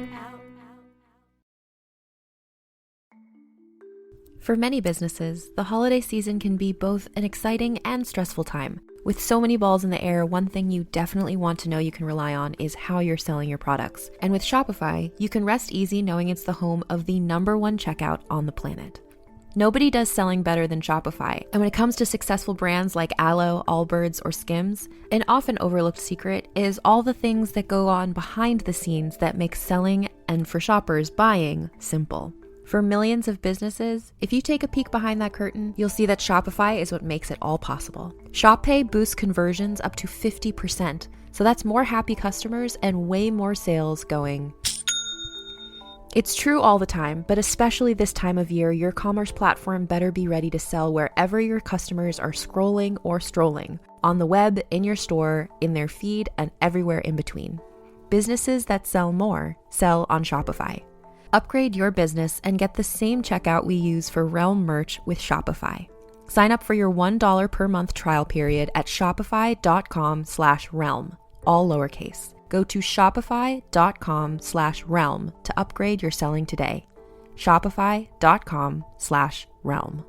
For many businesses, the holiday season can be both an exciting and stressful time. With so many balls in the air, one thing you definitely want to know you can rely on is how you're selling your products. And with Shopify, you can rest easy knowing it's the home of the #1 checkout on the planet. Nobody does selling better than Shopify. And when it comes to successful brands like Aloe, Allbirds, or Skims, an often overlooked secret is all the things that go on behind the scenes that make selling, and for shoppers, buying, simple. For millions of businesses, if you take a peek behind that curtain, you'll see that Shopify is what makes it all possible. Shop Pay boosts conversions up to 50%, so that's more happy customers and way more sales going. It's true all the time, but especially this time of year, your commerce platform better be ready to sell wherever your customers are scrolling or strolling, on the web, in your store, in their feed, and everywhere in between. Businesses that sell more sell on Shopify. Upgrade your business and get the same checkout we use for Realm merch with Shopify. Sign up for your $1 per month trial period at shopify.com/realm, all lowercase. Go to shopify.com/realm to upgrade your selling today. Shopify.com/realm.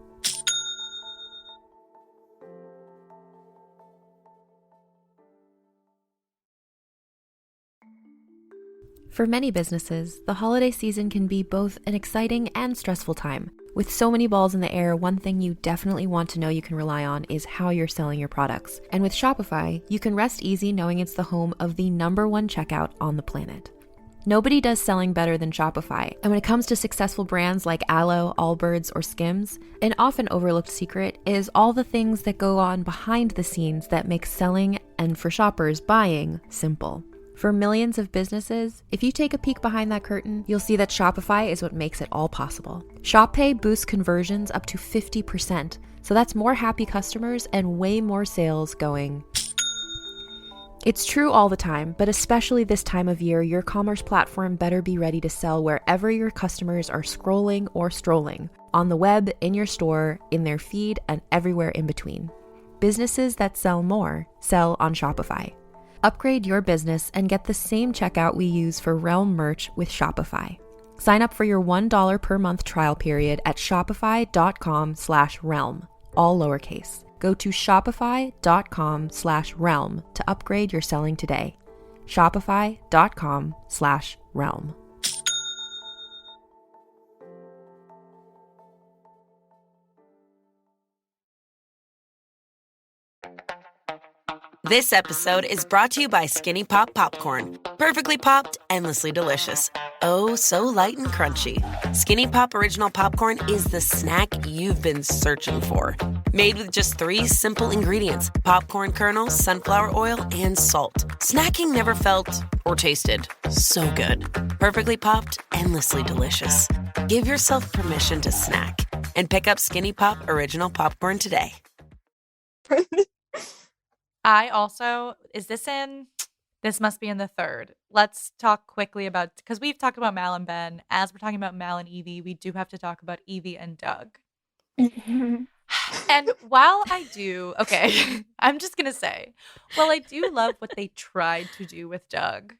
For many businesses, the holiday season can be both an exciting and stressful time. With so many balls in the air, one thing you definitely want to know you can rely on is how you're selling your products. And with Shopify, you can rest easy knowing it's the home of the #1 checkout on the planet. Nobody does selling better than Shopify. And when it comes to successful brands like Aloe, Allbirds, or Skims, an often overlooked secret is all the things that go on behind the scenes that make selling, and for shoppers, buying, simple. For millions of businesses, if you take a peek behind that curtain, you'll see that Shopify is what makes it all possible. Shop Pay boosts conversions up to 50%, so that's more happy customers and way more sales going. It's true all the time, but especially this time of year, your commerce platform better be ready to sell wherever your customers are scrolling or strolling, on the web, in your store, in their feed, and everywhere in between. Businesses that sell more sell on Shopify. Upgrade your business and get the same checkout we use for Realm merch with Shopify. Sign up for your $1 per month trial period at shopify.com/realm, all lowercase. Go to shopify.com/realm to upgrade your selling today. Shopify.com/realm. This episode is brought to you by Skinny Pop Popcorn. Perfectly popped, endlessly delicious. Oh, so light and crunchy. Skinny Pop Original Popcorn is the snack you've been searching for. Made with just 3 simple ingredients: popcorn kernels, sunflower oil, and salt. Snacking never felt or tasted so good. Perfectly popped, endlessly delicious. Give yourself permission to snack and pick up Skinny Pop Original Popcorn today. I also, this must be in the third. Let's talk quickly about, because we've talked about Mal and Ben. As we're talking about Mal and Evie, we do have to talk about Evie and Doug. And while I do, okay, I'm just going to say, while I do love what they tried to do with Doug,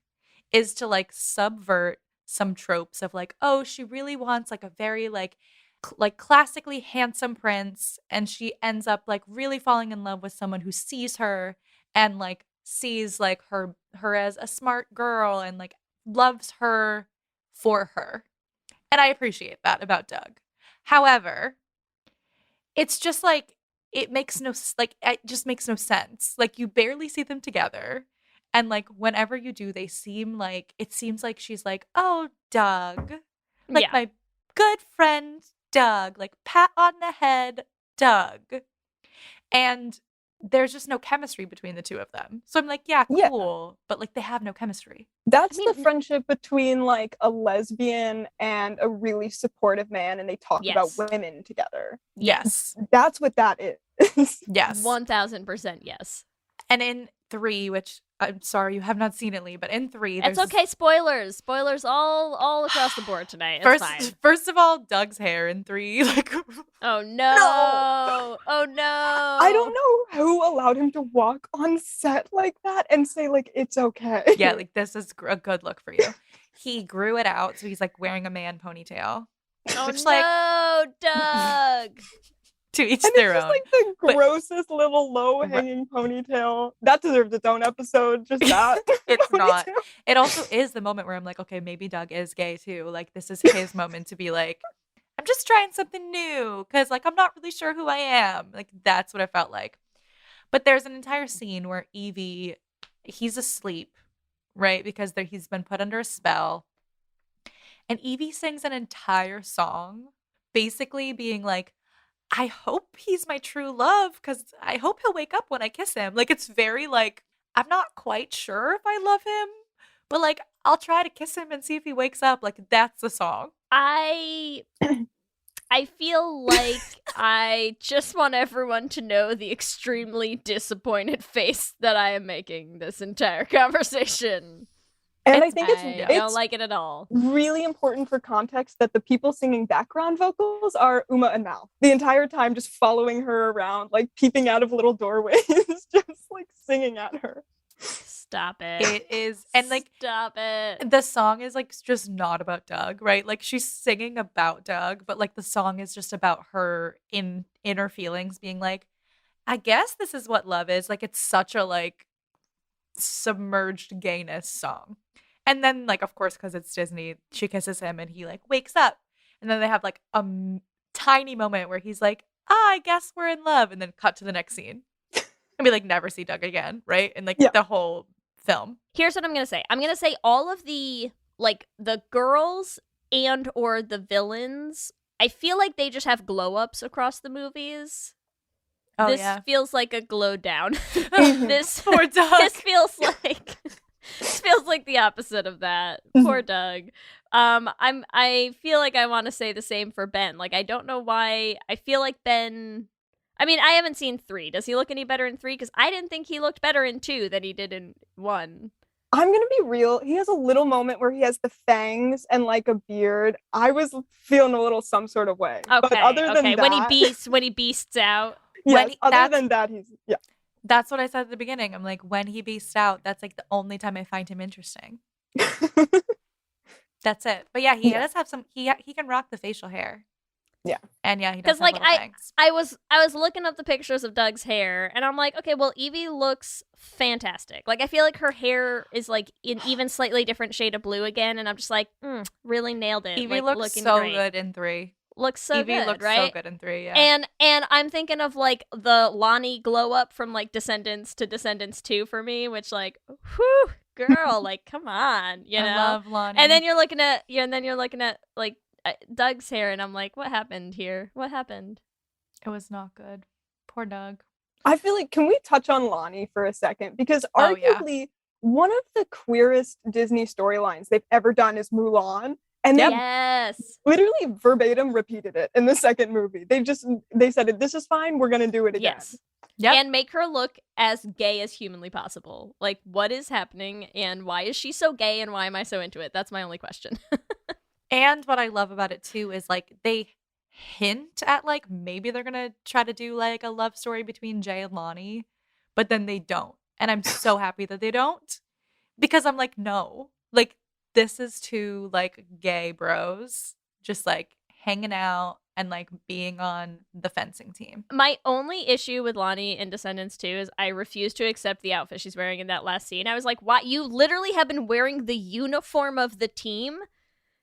is to like subvert some tropes of like, oh, she really wants like a very like classically handsome prince, and she ends up like really falling in love with someone who sees her and like sees like her as a smart girl and like loves her for her. And I appreciate that about Doug. However, it's just like it just makes no sense. Like you barely see them together, and like whenever you do, it seems like she's like, oh, Doug, like my good friend Doug, like pat on the head, Doug. And there's just no chemistry between the two of them. So I'm like, yeah, cool. But like they have no chemistry. That's the friendship between like a lesbian and a really supportive man, and they talk about women together. Yes. That's what that is. Yes. 1000% yes. And in 3, which I'm sorry you have not seen it, Lee, but in 3, it's okay. Spoilers all across the board tonight. It's fine. First of all, Doug's hair in 3, like, oh no, oh no. I don't know who allowed him to walk on set like that and say like it's okay. Yeah, like this is a good look for you. He grew it out, so he's like wearing a man ponytail. Oh which, no, like, Doug. To each and their it's own. Just like the grossest little low-hanging ponytail. That deserves its own episode. Just that. It's not. It also is the moment where I'm like, okay, maybe Doug is gay too. Like this is his moment to be like, I'm just trying something new because like I'm not really sure who I am. Like that's what I felt like. But there's an entire scene where Evie, he's asleep, right? Because he's been put under a spell. And Evie sings an entire song, basically being like, I hope he's my true love because I hope he'll wake up when I kiss him. Like, it's very like, I'm not quite sure if I love him, but like, I'll try to kiss him and see if he wakes up. Like, that's the song. I feel like I just want everyone to know the extremely disappointed face that I am making this entire conversation. And I think I don't like it at all. Really important for context that the people singing background vocals are Uma and Mal. The entire time just following her around, like peeping out of little doorways, just like singing at her. Stop it. It is. And like, stop it. The song is like just not about Doug, right? Like she's singing about Doug, but like the song is just about her inner feelings being like, I guess this is what love is. Like it's such a like submerged gayness song. And then, like, of course, because it's Disney, she kisses him and he, like, wakes up. And then they have, like, a tiny moment where he's like, I guess we're in love. And then cut to the next scene. And we, like, never see Doug again, right? And, like, the whole film. Here's what I'm going to say. I'm going to say all of the, like, the girls and or the villains, I feel like they just have glow-ups across the movies. Oh, this yeah. feels like a glow down. Poor Doug. This feels like... This feels like the opposite of that. Poor Doug. I feel like I want to say the same for Ben. Like, I don't know why. I feel like Ben. I mean, I haven't seen 3. Does he look any better in 3? Because I didn't think he looked better in 2 than he did in 1. I'm gonna be real. He has a little moment where he has the fangs and like a beard. I was feeling a little some sort of way. Okay, but other than that, when he beasts out. Yes, other than that, he's That's what I said at the beginning. I'm like, when he beasts out, that's like the only time I find him interesting. That's it. But yeah, he does have some. He can rock the facial hair. Yeah, and yeah, he does. Because like I was looking up the pictures of Doug's hair, and I'm like, okay, well, Evie looks fantastic. Like, I feel like her hair is like an even slightly different shade of blue again, and I'm just like, really nailed it. Evie like, looks so great. good in 3. Looks so Evie good, looks right? so good in 3, yeah. And I'm thinking of like the Lonnie glow up from like Descendants to Descendants 2 for me, which like, whew, girl, like, come on, you know. I love Lonnie. And then you're looking at like Doug's hair, and I'm like, what happened here? What happened? It was not good. Poor Doug. I feel like, can we touch on Lonnie for a second? Because arguably one of the queerest Disney storylines they've ever done is Mulan. And they literally verbatim repeated it in the second movie. They said, this is fine, we're going to do it again. Yes. Yep. And make her look as gay as humanly possible. Like, what is happening, and why is she so gay, and why am I so into it? That's my only question. And what I love about it too is like they hint at like maybe they're gonna try to do like a love story between Jay and Lonnie, but then they don't. And I'm so happy that they don't, because I'm like, no, like this is two like gay bros just like hanging out and like being on the fencing team. My only issue with Lonnie in Descendants 2 is I refuse to accept the outfit she's wearing in that last scene. I was like, what? You literally have been wearing the uniform of the team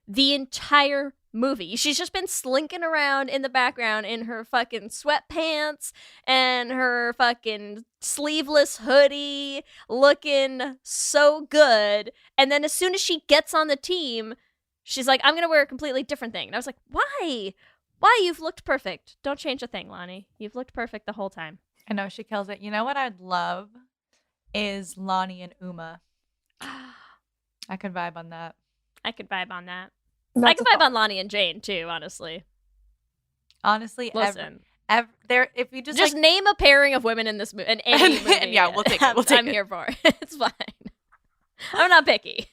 the entire movie. She's just been slinking around in the background in her fucking sweatpants and her fucking sleeveless hoodie, looking so good. And then as soon as she gets on the team, she's like, I'm going to wear a completely different thing. And I was like, why? Why? You've looked perfect. Don't change a thing, Lonnie. You've looked perfect the whole time. I know, she kills it. You know what I'd love is Lonnie and Uma. I could vibe on that. I could vibe on that. I could vibe on Lonnie and Jane too, honestly. Honestly, listen. If you just like, name a pairing of women in this movie, in any movie. And yeah, we'll take it. I'm here for it. It's fine. I'm not picky.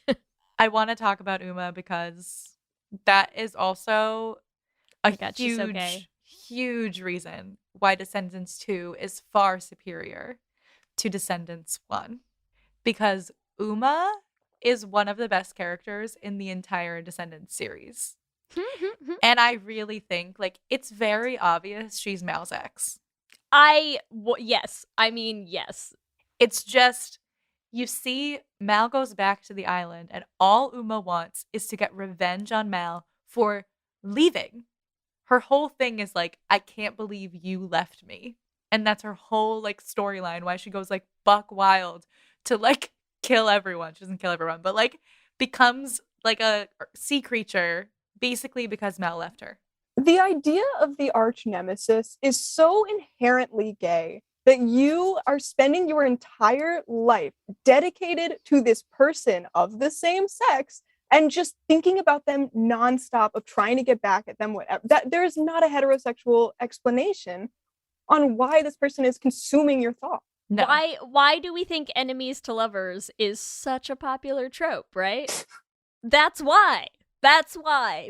I want to talk about Uma because that is also a huge reason why Descendants 2 is far superior to Descendants 1, because Uma is one of the best characters in the entire Descendants series. And I really think, like, it's very obvious she's Mal's ex. Yes. I mean, yes. It's just, you see, Mal goes back to the island, and all Uma wants is to get revenge on Mal for leaving. Her whole thing is, like, I can't believe you left me. And that's her whole, like, storyline, why she goes, like, buck wild to, like, kill everyone. She doesn't kill everyone, but like becomes like a sea creature basically because Mal left her. The idea of the arch nemesis is so inherently gay that you are spending your entire life dedicated to this person of the same sex and just thinking about them nonstop, of trying to get back at them, whatever. That there is not a heterosexual explanation on why this person is consuming your thoughts. No. Why do we think enemies to lovers is such a popular trope, right? That's why.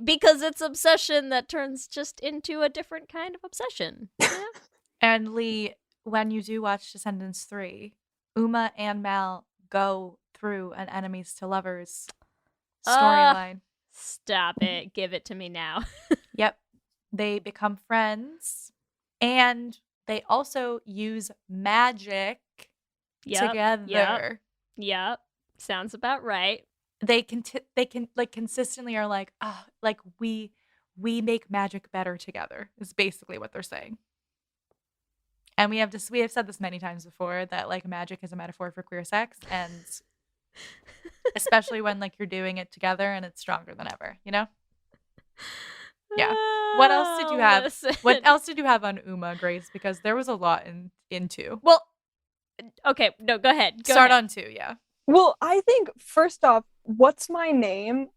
Because it's obsession that turns just into a different kind of obsession. Yeah? And Lee, when you do watch Descendants 3, Uma and Mal go through an enemies to lovers storyline. Stop it. Give it to me now. Yep. They become friends, and they also use magic together. Yep. Sounds about right. They can like consistently are like, oh, like we make magic better together is basically what they're saying. And we have said this many times before that like magic is a metaphor for queer sex, and especially when like you're doing it together and it's stronger than ever, you know? Yeah. What else did you have? Listen. What else did you have on Uma, Grace? Because there was a lot in 2. Well, okay. No, go ahead. Start on 2, yeah. Well, I think first off, what's my name?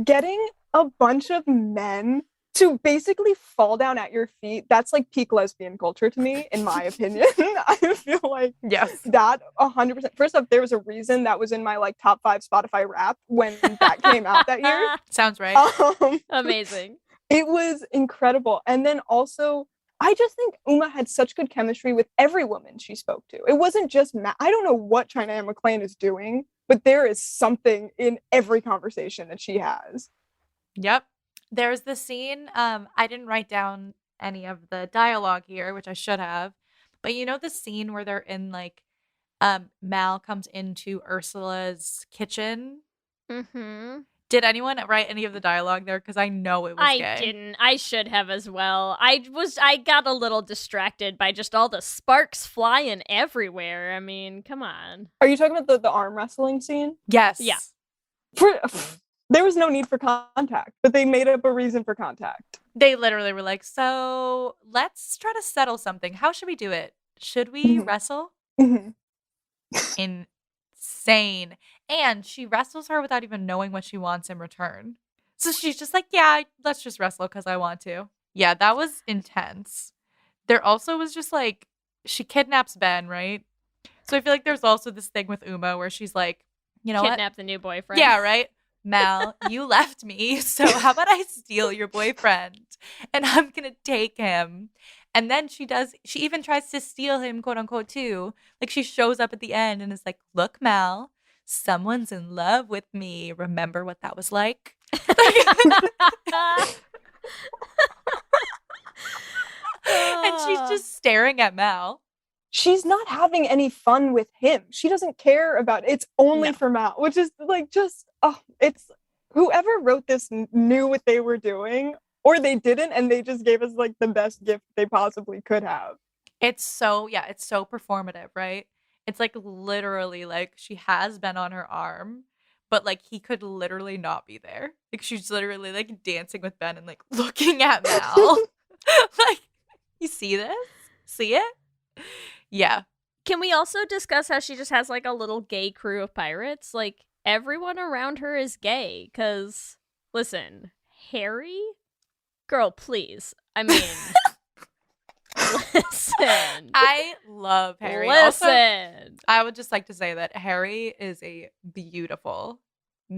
Getting a bunch of men to basically fall down at your feet, that's like peak lesbian culture to me, in my opinion. I feel like that 100%. First off, there was a reason that was in my like top 5 Spotify rap when that came out that year. Sounds right. Amazing. It was incredible. And then also, I just think Uma had such good chemistry with every woman she spoke to. It wasn't just I don't know what China Anne McClain is doing, but there is something in every conversation that she has. Yep. There's the scene, I didn't write down any of the dialogue here, which I should have, but you know the scene where they're in like, Mal comes into Ursula's kitchen? Mm-hmm. Did anyone write any of the dialogue there? Because I know it was gay. I didn't. I should have as well. I got a little distracted by just all the sparks flying everywhere. I mean, come on. Are you talking about the arm wrestling scene? Yes. Yeah. There was no need for contact, but they made up a reason for contact. They literally were like, so let's try to settle something. How should we do it? Should we wrestle? Insane. And she wrestles her without even knowing what she wants in return. So she's just like, yeah, let's just wrestle because I want to. Yeah, that was intense. There also was just like, she kidnaps Ben, right? So I feel like there's also this thing with Uma where she's like, you know, kidnap the new boyfriend. Yeah, right? Mal, you left me, so how about I steal your boyfriend and I'm gonna take him. And then she even tries to steal him, quote unquote, too. Like she shows up at the end and is like, look, Mal, someone's in love with me. Remember what that was like? And she's just staring at Mal. She's not having any fun with him. She doesn't care about it. It's only for Mal, which is like it's whoever wrote this knew what they were doing, or they didn't, and they just gave us like the best gift they possibly could have. It's so performative, right? It's like literally like she has Ben on her arm, but like he could literally not be there. Like she's literally like dancing with Ben and like looking at Mal. Like, you see this? See it? Yeah. Can we also discuss how she just has like a little gay crew of pirates? Like everyone around her is gay. Cause listen, Harry? Girl, please. I mean, listen. I love Harry. Listen. Also, I would just like to say that Harry is a beautiful,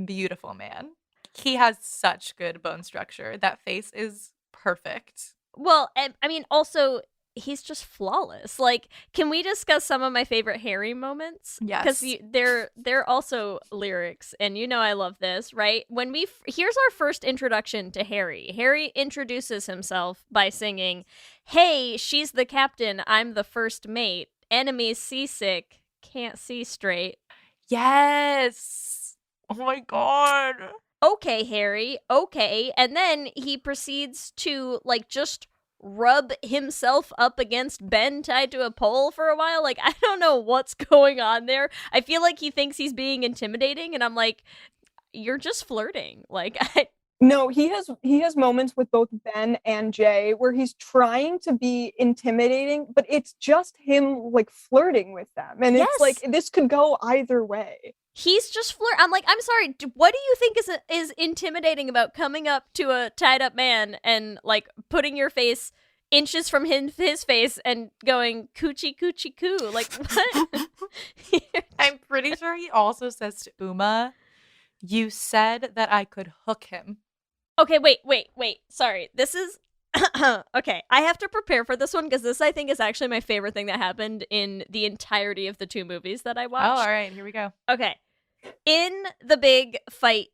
beautiful man. He has such good bone structure. That face is perfect. Well, I mean, also, he's just flawless. Like, can we discuss some of my favorite Harry moments? Yes. Because they're also lyrics, and you know I love this, right? Here's our first introduction to Harry. Harry introduces himself by singing, "Hey, she's the captain, I'm the first mate. Enemies seasick, can't see straight." Yes. Oh my god. Okay, Harry, okay. And then he proceeds to, like, just rub himself up against Ben tied to a pole for a while. Like, I don't know what's going on there. I feel like he thinks he's being intimidating, and I'm like, you're just flirting. Like, No, he has moments with both Ben and Jay where he's trying to be intimidating, but it's just him, like, flirting with them. And it's like, this could go either way. He's just I'm like, I'm sorry, what do you think is intimidating about coming up to a tied up man and like putting your face inches from his face and going coochie coochie coo? Like, what? I'm pretty sure he also says to Uma, you said that I could hook him. Okay, wait. Sorry. This is okay, I have to prepare for this one because this, I think, is actually my favorite thing that happened in the entirety of the 2 movies that I watched. Oh, all right, here we go. Okay. In the big fight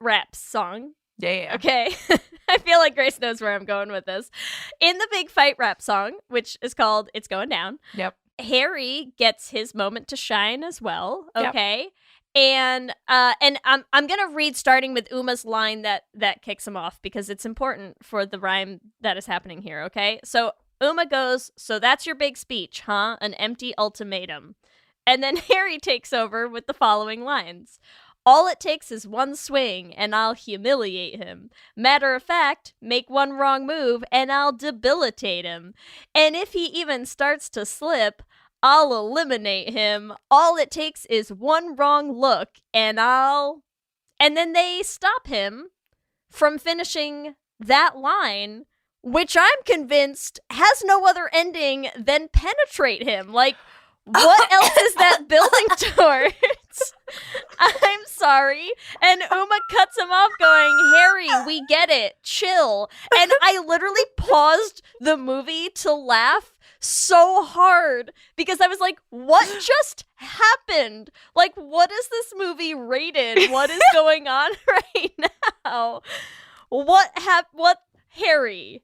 rap song. Yeah. Okay. I feel like Grace knows where I'm going with this. In the big fight rap song, which is called It's Going Down. Yep. Harry gets his moment to shine as well. Okay. Yep. And I'm gonna read starting with Uma's line that kicks him off because it's important for the rhyme that is happening here, okay? So Uma goes, "So that's your big speech, huh? An empty ultimatum." And then Harry takes over with the following lines. "All it takes is one swing, and I'll humiliate him. Matter of fact, make one wrong move, and I'll debilitate him. And if he even starts to slip, I'll eliminate him. All it takes is one wrong look, and I'll... And then they stop him from finishing that line, which I'm convinced has no other ending than penetrate him. Like, what else is that building towards? I'm sorry. And Uma cuts him off going, Harry, we get it. Chill. And I literally paused the movie to laugh so hard because I was like, what just happened? Like, what is this movie rated? What is going on right now? What Harry,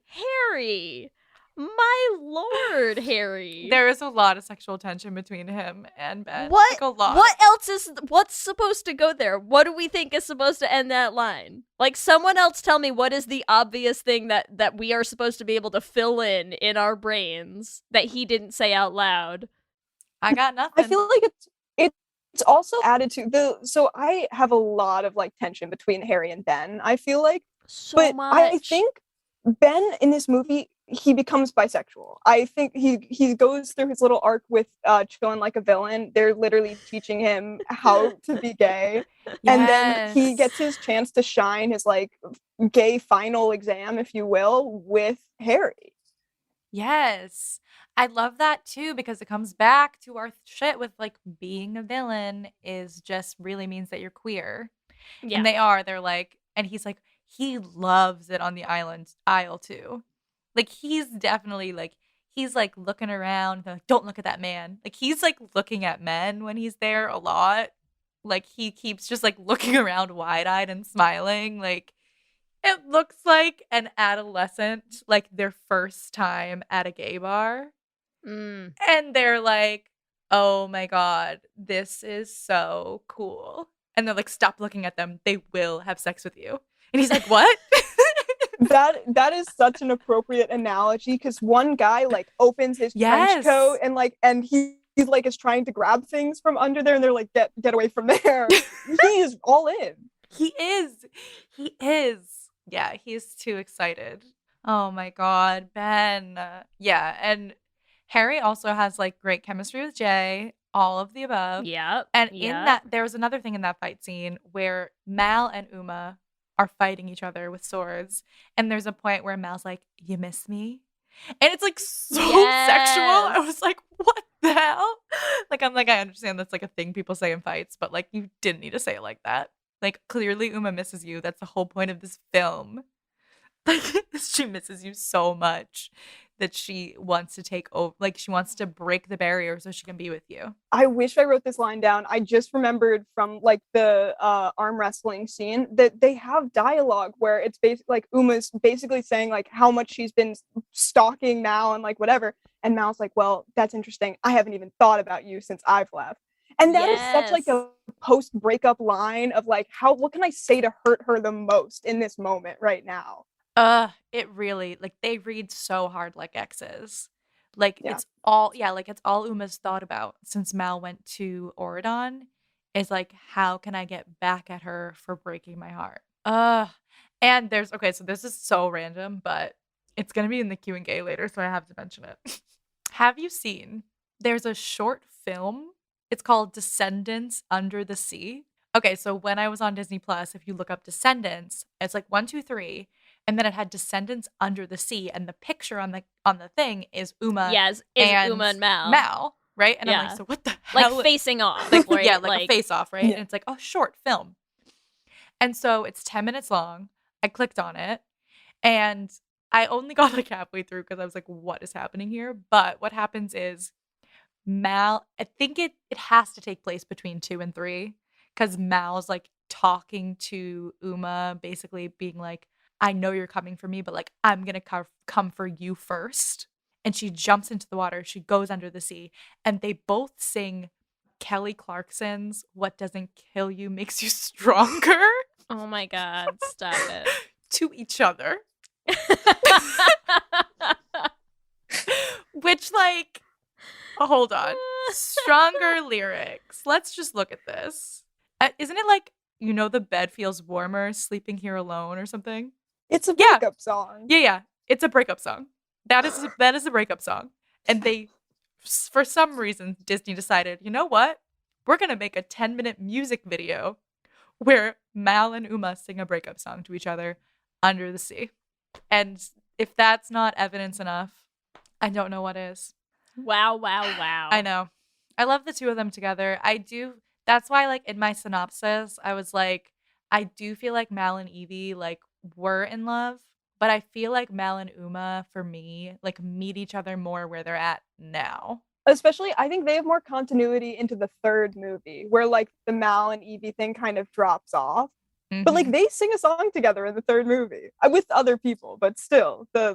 my lord, Harry. There is a lot of sexual tension between him and Ben. What? Like, a lot. What's supposed to go there? What do we think is supposed to end that line? Like, someone else tell me what is the obvious thing that we are supposed to be able to fill in our brains that he didn't say out loud. I got nothing. I feel like it's also added to so I have a lot of like tension between Harry and Ben, I feel like. But I think Ben in this movie, he becomes bisexual. I think he goes through his little arc with chilling like a villain. They're literally teaching him how to be gay. Yes. And then he gets his chance to shine his like gay final exam, if you will, with Harry. Yes. I love that too, because it comes back to our shit with like being a villain is just really means that you're queer. Yeah. And they're like, and he's like, he loves it on the aisle too. Like, he's definitely like, he's like looking around. They're like, don't look at that man. Like, he's like looking at men when he's there a lot. Like, he keeps just like looking around wide-eyed and smiling. Like, it looks like an adolescent, like their first time at a gay bar. And they're like, oh my God, this is so cool. And they're like, stop looking at them. They will have sex with you. And he's like, what? That is such an appropriate analogy because one guy like opens his trench coat and he like is trying to grab things from under there and they're like, get away from there. He is all in. He is. Yeah, he's too excited. Oh my God, Ben. Yeah, and Harry also has like great chemistry with Jay. All of the above. Yep. And in that, there was another thing in that fight scene where Mal and Uma are fighting each other with swords. And there's a point where Mal's like, you miss me? And it's like so sexual. I was like, what the hell? Like, I'm like, I understand that's like a thing people say in fights, but like, you didn't need to say it like that. Like, clearly Uma misses you. That's the whole point of this film. Like, she misses you so much that she wants to take over, like she wants to break the barrier so she can be with you. I wish I wrote this line down. I just remembered from like the arm wrestling scene that they have dialogue where it's basically like Uma's basically saying like how much she's been stalking Mal and like whatever. And Mal's like, well, that's interesting. I haven't even thought about you since I've left. And that is such like a post-breakup line of like, what can I say to hurt her the most in this moment right now? It really, like, they read so hard like exes. Like, it's all Uma's thought about since Mal went to Oridon is like, how can I get back at her for breaking my heart? And so this is so random, but it's gonna be in the Q&A later, so I have to mention it. Have you seen, there's a short film, it's called Descendants Under the Sea. Okay, so when I was on Disney Plus, if you look up Descendants, it's like 1, 2, 3, and then it had Descendants Under the Sea, and the picture on the thing is Uma. Yes, and Uma and Mal. Mal, right? And I'm like, so what the hell? Like facing off. Like, right? Yeah, like a face off, right? Yeah. And it's like, short film. And so it's 10 minutes long. I clicked on it, and I only got like halfway through because I was like, what is happening here? But what happens is Mal, I think it has to take place between 2 and 3 because Mal's like talking to Uma, basically being like, I know you're coming for me, but like, I'm going to come for you first. And she jumps into the water. She goes under the sea, and they both sing Kelly Clarkson's What Doesn't Kill You Makes You Stronger. Oh my God, stop it. To each other. Which, like, hold on. Stronger lyrics. Let's just look at this. Isn't it like, the bed feels warmer, sleeping here alone or something? It's a breakup song. Yeah. It's a breakup song. That is a breakup song. And they for some reason, Disney decided, you know what? We're going to make a 10-minute music video where Mal and Uma sing a breakup song to each other under the sea. And if that's not evidence enough, I don't know what is. Wow, wow, wow. I know. I love the two of them together. I do. That's why, like, in my synopsis, I was like, I do feel like Mal and Evie, like, were in love. But I feel like Mal and Uma, for me, like, meet each other more where they're at now. Especially, I think they have more continuity into the third movie, where, like, the Mal and Evie thing kind of drops off. Mm-hmm. But, like, they sing a song together in the third movie with other people, but still, the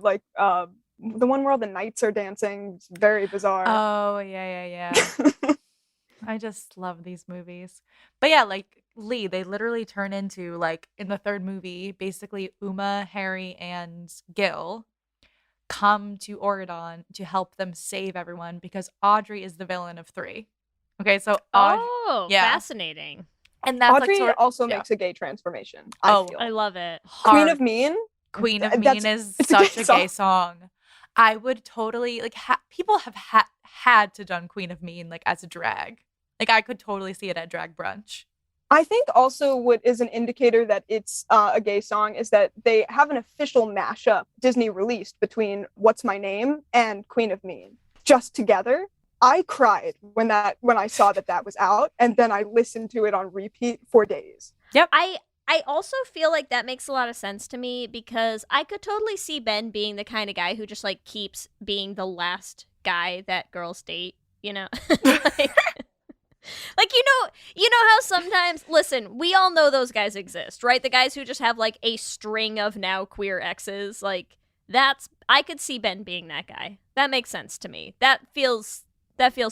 one where all the knights are dancing, it's very bizarre. Oh, yeah. I just love these movies. But yeah, like, Lee, they literally turn into, like, in the third movie, basically Uma, Harry, and Gil come to Oridon to help them save everyone because Audrey is the villain of 3. Okay, so fascinating. And that's Audrey also makes a gay transformation. I love it. Queen of Mean. Queen of Mean is such a gay song. I would totally like. People have had to done Queen of Mean like as a drag. Like I could totally see it at drag brunch. I think also what is an indicator that it's a gay song is that they have an official mashup Disney released between What's My Name and Queen of Mean just together. I cried when I saw that was out, and then I listened to it on repeat for days. Yep. I also feel like that makes a lot of sense to me because I could totally see Ben being the kind of guy who just like keeps being the last guy that girls date, you know? Like, you know how sometimes, listen, we all know those guys exist, right? The guys who just have like a string of now queer exes, like I could see Ben being that guy. That makes sense to me. That feels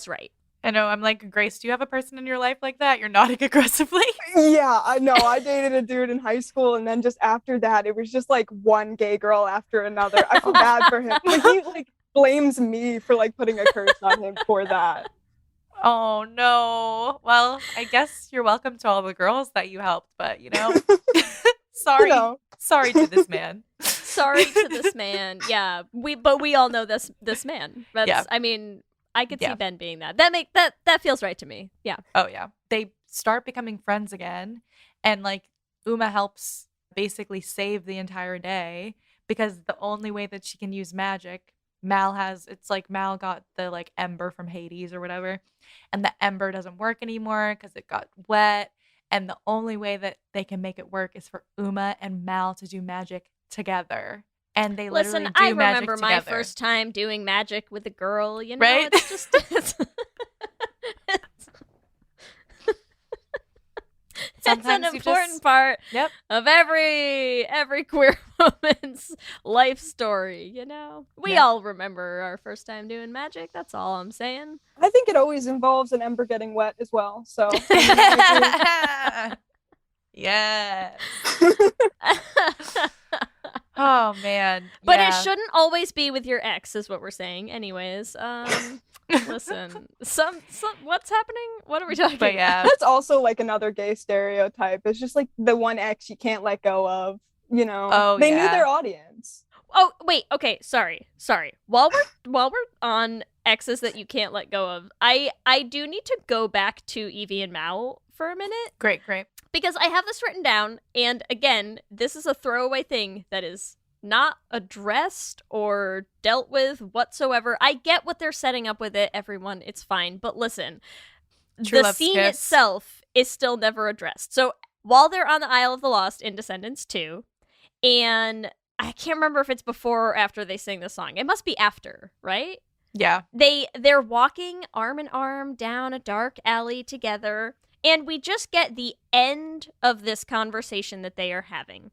right. I know. I'm like, Grace, do you have a person in your life like that? You're nodding aggressively. Yeah, I know. I dated a dude in high school, and then just after that, it was just like one gay girl after another. I feel bad for him. Like, he like blames me for like putting a curse on him for that. Oh no. Well, I guess you're welcome to all the girls that you helped, but sorry. Sorry to this man. Sorry to this man. Yeah. We all know this man. I mean, I could see Ben being that. That feels right to me. Yeah. Oh yeah. They start becoming friends again, and like Uma helps basically save the entire day because the only way that she can use magic, Mal got the like ember from Hades or whatever, and the ember doesn't work anymore because it got wet, and the only way that they can make it work is for Uma and Mal to do magic together. And they literally do magic together. I remember my first time doing magic with a girl, right? It's just it's an important part of every queer woman's life story, We all remember our first time doing magic. That's all I'm saying. I think it always involves an ember getting wet as well. So yes. Oh man. But it shouldn't always be with your ex is what we're saying. Anyways, listen. Some what's happening? What are we talking about? Yeah. That's also like another gay stereotype. It's just like the one ex you can't let go of, Oh, they knew their audience. Oh, wait. Okay, sorry. While we're on exes that you can't let go of, I do need to go back to Evie and Mal for a minute. Great. Because I have this written down, and again, this is a throwaway thing that is not addressed or dealt with whatsoever. I get what they're setting up with it, everyone. It's fine. But listen, the scene itself is still never addressed. So while they're on the Isle of the Lost in Descendants 2, and I can't remember if it's before or after they sing the song. It must be after, right? Yeah. They're walking arm in arm down a dark alley together. And we just get the end of this conversation that they are having.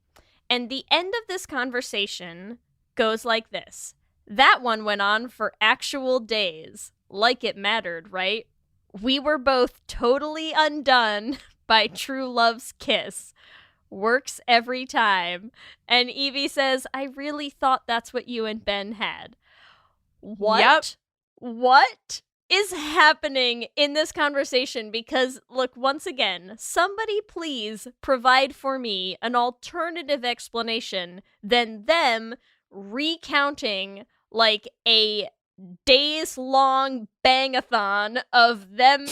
And the end of this conversation goes like this. That one went on for actual days, like it mattered, right? We were both totally undone by true love's kiss. Works every time. And Evie says, I really thought that's what you and Ben had. What? Yep. What is happening in this conversation? Because, look, once again, somebody please provide for me an alternative explanation than them recounting like a days-long bang-a-thon of them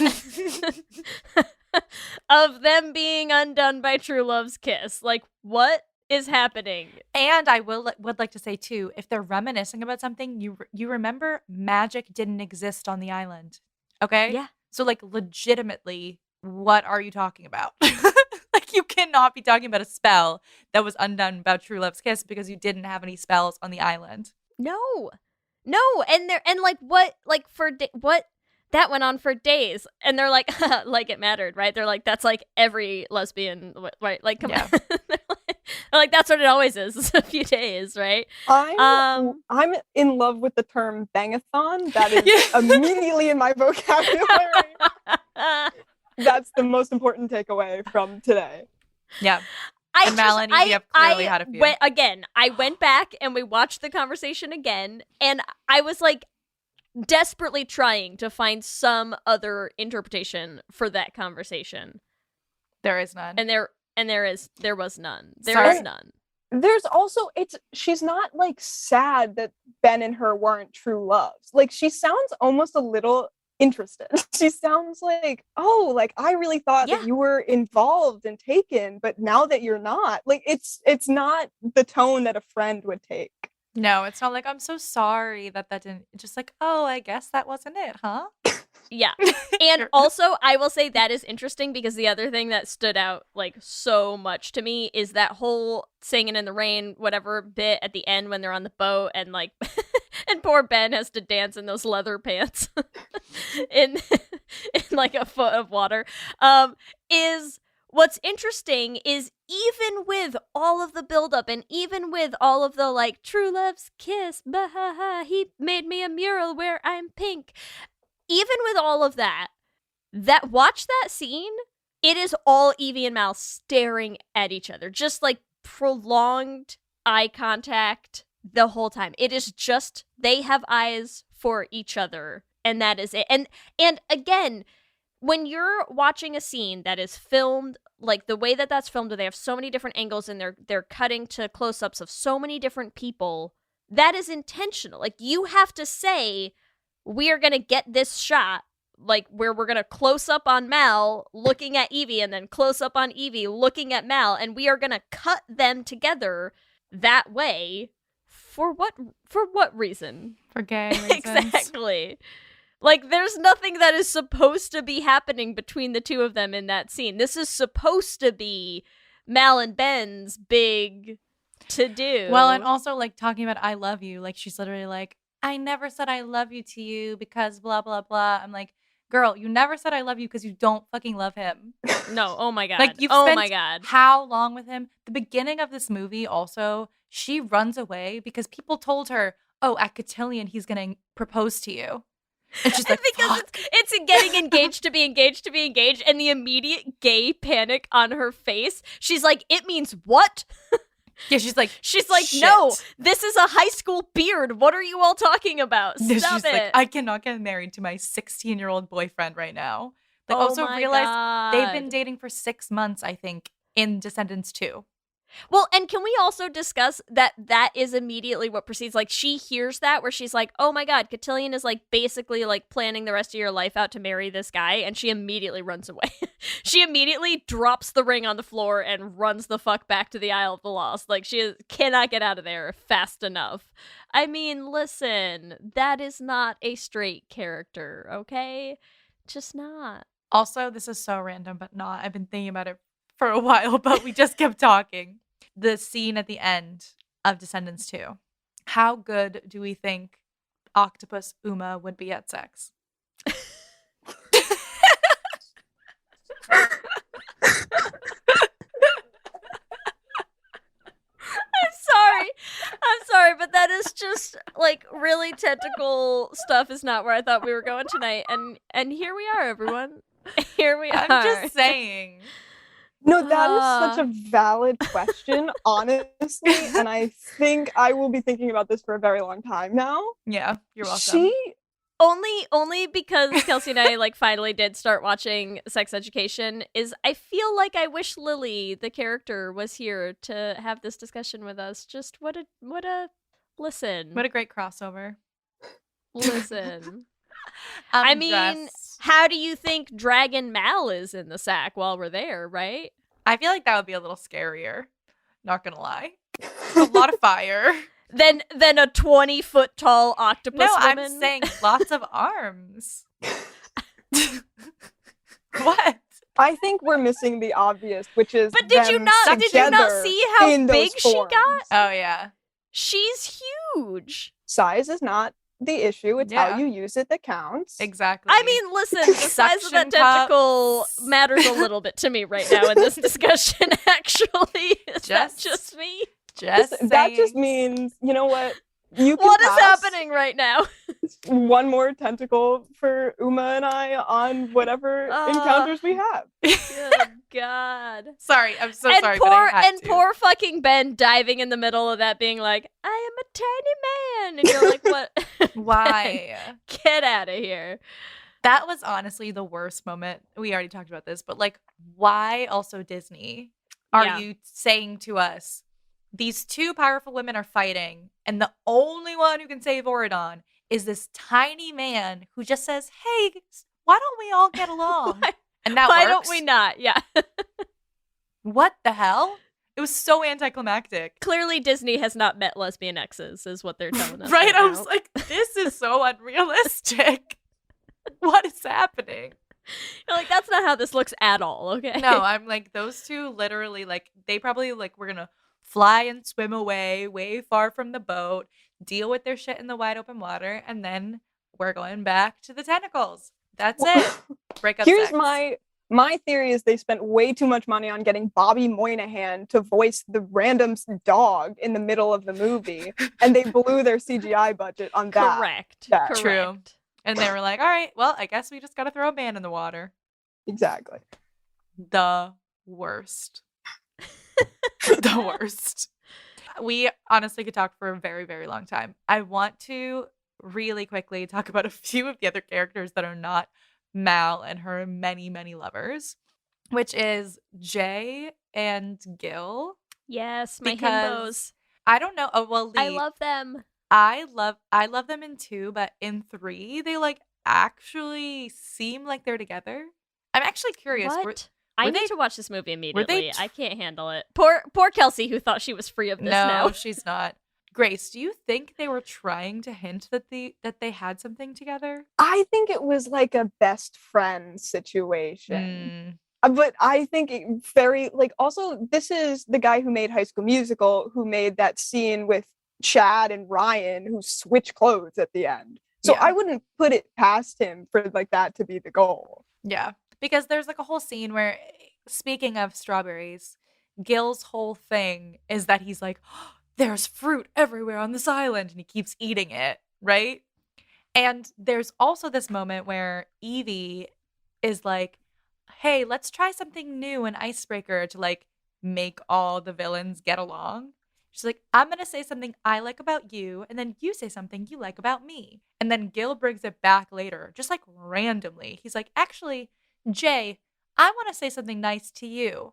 of them being undone by true love's kiss. Like, what is happening? And I would like to say too, if they're reminiscing about something, you remember magic didn't exist on the island. Okay? Yeah. So like legitimately, what are you talking about? Like you cannot be talking about a spell that was undone about true love's kiss because you didn't have any spells on the island. No, and what that went on for days, and they're like, like it mattered, right? They're like, that's like every lesbian, right? Like, come on, they're like that's what it always is. It's a few days, right? I'm in love with the term bangathon. That is immediately in my vocabulary. That's the most important takeaway from today. Yeah. Malin, you have clearly had a few. I went back and we watched the conversation again, and I was like desperately trying to find some other interpretation for that conversation. There is none. And there was none. There is none. There's also she's not like sad that Ben and her weren't true loves. Like she sounds almost a little interested. She sounds like, oh, like I really thought that you were involved and taken, but now that you're not, like it's not the tone that a friend would take. No, it's not like, I'm so sorry that didn't, just like, oh, I guess that wasn't it, huh? Yeah. And also, I will say that is interesting because the other thing that stood out like so much to me is that whole singing in the rain, whatever bit at the end when they're on the boat and like, and poor Ben has to dance in those leather pants in like a foot of water. Is what's interesting is even with all of the buildup and even with all of the like true love's kiss, bah, he made me a mural where I'm pink. Even with all of that, watch that scene, it is all Evie and Mal staring at each other. Just like prolonged eye contact the whole time. It is just, they have eyes for each other, and that is it. And again, when you're watching a scene that is filmed, like the way that that's filmed, where they have so many different angles and they're cutting to close-ups of so many different people, that is intentional. Like you have to say, we are going to get this shot, like where we're going to close up on Mal looking at Evie and then close up on Evie looking at Mal, and we are going to cut them together that way. For what reason? For gay reasons. Exactly. Like there's nothing that is supposed to be happening between the two of them in that scene. This is supposed to be Mal and Ben's big to do. Well, and also like talking about I love you, like she's literally like, I never said I love you to you because blah, blah, blah. I'm like, girl, you never said I love you because you don't fucking love him. No, oh my God. Like you've spent how long with him? The beginning of this movie also, she runs away because people told her, oh, at Cotillion, he's going to propose to you. And she's like, because it's getting engaged to be engaged to be engaged, and the immediate gay panic on her face. She's like, it means what? Yeah, she's like, shit. No, this is a high school beard. What are you all talking about? Stop it. Like, I cannot get married to my 16-year-old boyfriend right now. Like, Oh also my realized they've been God. dating for 6 months, I think, in Descendants 2. Well, and can we also discuss that is immediately what precedes? Like, she hears that where she's like, oh my God, Cotillion is like basically like planning the rest of your life out to marry this guy, and she immediately runs away. She immediately drops the ring on the floor and runs the fuck back to the Isle of the Lost. Like, she cannot get out of there fast enough. I mean, listen, that is not a straight character, okay? Just not. Also, this is so random, but not. I've been thinking about it for a while, but we just kept talking. The scene at the end of Descendants 2. How good do we think Octopus Uma would be at sex? I'm sorry, but that is just like really tentacle stuff is not where I thought we were going tonight. And here we are, everyone. Here we are. I'm just saying. No, that is such a valid question, honestly, and I think I will be thinking about this for a very long time now. Yeah, you're welcome. Only because Kelsey and I like finally did start watching Sex Education is I feel like I wish Lily, the character, was here to have this discussion with us. Just what a listen. What a great crossover. Listen. I mean, how do you think Dragon Mal is in the sack while we're there, right? I feel like that would be a little scarier. Not gonna lie. A lot of fire. Than a 20-foot tall octopus woman? I'm saying lots of arms. What? I think we're missing the obvious, which is But did you not see how big she got? Oh yeah. She's huge. Size is not the issue. It's how you use it that counts. Exactly. I mean, listen, the size of that tentacle matters a little bit to me right now in this discussion, actually. Is that just me? That just means, you know what? What is happening right now? One more tentacle for Uma and I on whatever encounters we have. Good God. Sorry, I'm so sorry, but I had to. Poor fucking Ben diving in the middle of that being like, I am a tiny man. And you're like, what? Why? Ben, get out of here. That was honestly the worst moment. We already talked about this, but like, why also Disney? Are you saying to us, these two powerful women are fighting, and the only one who can save Oridon is this tiny man who just says, hey, why don't we all get along? And that why works. Don't we not? Yeah. What the hell? It was so anticlimactic. Clearly Disney has not met lesbian exes, is what they're telling us. Right? I was like, this is so unrealistic. What is happening? You're like, that's not how this looks at all, okay? No, I'm like, those two literally, like, they probably, like, were gonna fly and swim away way far from the boat, deal with their shit in the wide open water, and then we're going back to the tentacles. That's it. Break up Here's sex. my theory is they spent way too much money on getting Bobby Moynihan to voice the random dog in the middle of the movie, and they blew their CGI budget on that. Correct. True. And they were like, all right, well, I guess we just gotta throw a man in the water. Exactly. The worst. The worst. We honestly could talk for a very, very long time. I want to really quickly talk about a few of the other characters that are not Mal and her many, many lovers, which is Jay and Gil. Yes, my himbos. I don't know. Oh, well, Lee, I love them. I love them in 2, but in 3, they like actually seem like they're together. I'm actually curious. What? I need to watch this movie immediately. I can't handle it. Poor Kelsey, who thought she was free of this now. No, she's not. Grace, do you think they were trying to hint that they had something together? I think it was like a best friend situation. But I think it very, like, also, this is the guy who made High School Musical, who made that scene with Chad and Ryan, who switch clothes at the end. So I wouldn't put it past him for, like, that to be the goal. Yeah. Because there's like a whole scene where, speaking of strawberries, Gil's whole thing is that he's like, oh, there's fruit everywhere on this island, and he keeps eating it, right? And there's also this moment where Evie is like, hey, let's try something new, an icebreaker to like make all the villains get along. She's like, I'm going to say something I like about you, and then you say something you like about me. And then Gil brings it back later, just like randomly. He's like, actually, Jay, I want to say something nice to you.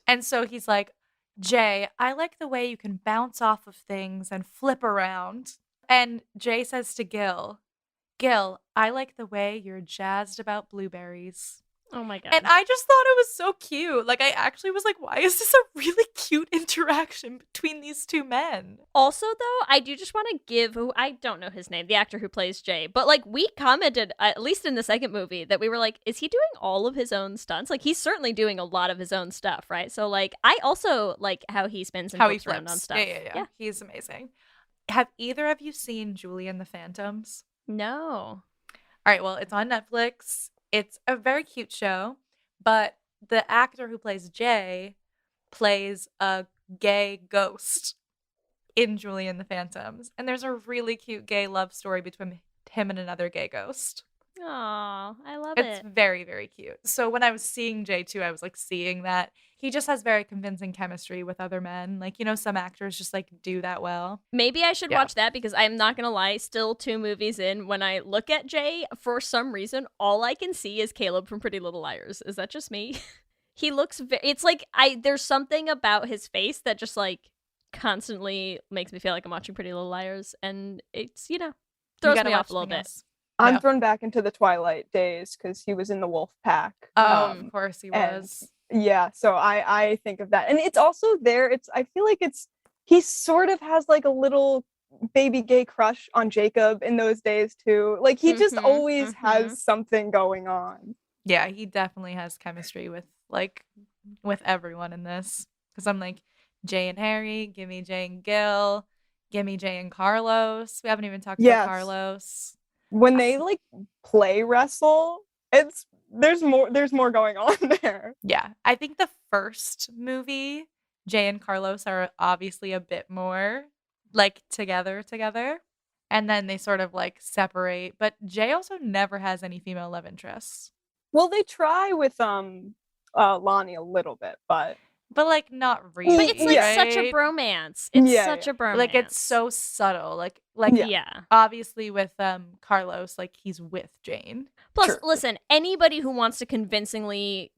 And so he's like, Jay, I like the way you can bounce off of things and flip around. And Jay says to Gil, I like the way you're jazzed about blueberries. Oh my God. And I just thought it was so cute. Like, I actually was like, why is this a really cute interaction between these two men? Also, though, I do just want to give, I don't know his name, the actor who plays Jay, but like we commented, at least in the second movie, that we were like, is he doing all of his own stunts? Like, he's certainly doing a lot of his own stuff, right? So like, I also like how he spins and flips around on stuff. Yeah. He's amazing. Have either of you seen Julie and the Phantoms? No. All right, well, it's on Netflix. It's a very cute show, but the actor who plays Jay plays a gay ghost in Julie and the Phantoms. And there's a really cute gay love story between him and another gay ghost. Aw, I love it. It's very, very cute. So when I was seeing Jay too, I was like seeing that he just has very convincing chemistry with other men. Like, you know, some actors just like do that well. Maybe I should watch that, because I'm not going to lie, still 2 movies in, when I look at Jay, for some reason, all I can see is Caleb from Pretty Little Liars. Is that just me? He looks it's like there's something about his face that just like constantly makes me feel like I'm watching Pretty Little Liars, and it's, you know, throws me off a little bit. I'm thrown back into the Twilight days because he was in the Wolf Pack. Of course he was. Yeah, so I think of that. And it's also there. I feel like he sort of has like a little baby gay crush on Jacob in those days too. Like he just always has something going on. Yeah, he definitely has chemistry with everyone in this. Because I'm like, Jay and Harry, give me Jay and Gil, give me Jay and Carlos. We haven't even talked about Carlos. When they like play wrestle, there's more going on there. Yeah, I think the first movie, Jay and Carlos are obviously a bit more like together, and then they sort of like separate. But Jay also never has any female love interests. Well, they try with Lonnie a little bit, but like not really. But it's like such a bromance. It's such a bromance. Like it's so subtle. Like obviously with Carlos, like he's with Jane. Plus, listen, anybody who wants to convincingly,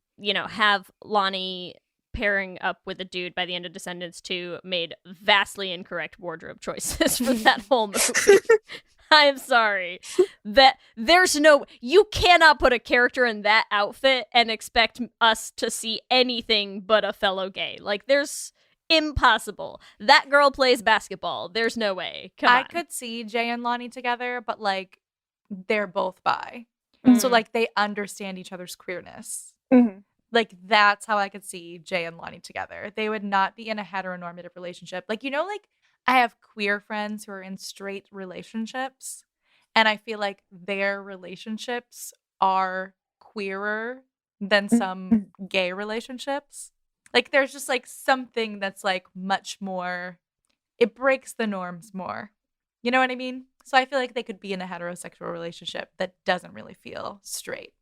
have Lonnie pairing up with a dude by the end of Descendants 2 made vastly incorrect wardrobe choices for that whole movie. I'm sorry. That you cannot put a character in that outfit and expect us to see anything but a fellow gay. Like, there's impossible. That girl plays basketball. There's no way. Come on. I could see Jay and Lonnie together, but like they're both bi. So like they understand each other's queerness. Like that's how I could see Jay and Lonnie together. They would not be in a heteronormative relationship. Like, like I have queer friends who are in straight relationships, and I feel like their relationships are queerer than some gay relationships. Like there's just like something that's like much more, it breaks the norms more. You know what I mean? So I feel like they could be in a heterosexual relationship that doesn't really feel straight.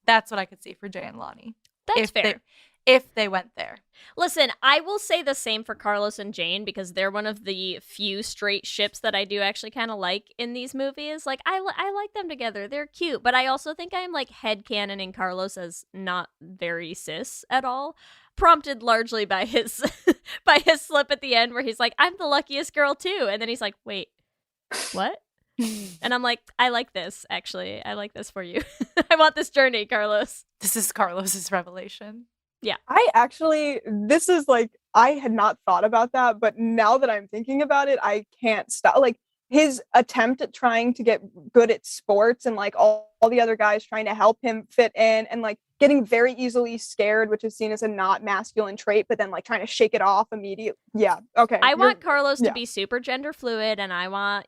That's what I could see for Jay and Lonnie. That's fair. If they went there. Listen, I will say the same for Carlos and Jane because they're one of the few straight ships that I do actually kind of like in these movies. Like, I like them together. They're cute. But I also think I'm like headcanoning Carlos as not very cis at all. Prompted largely by his slip at the end where he's like, I'm the luckiest girl too. And then he's like, wait, what? And I'm like, I like this, actually. I like this for you. I want this journey, Carlos. This is Carlos's revelation. Yeah. This is like, I had not thought about that, but now that I'm thinking about it, I can't stop. Like his attempt at trying to get good at sports and like all the other guys trying to help him fit in and like getting very easily scared, which is seen as a not masculine trait, but then like trying to shake it off immediately. Yeah. Okay. I want Carlos to be super gender fluid and I want,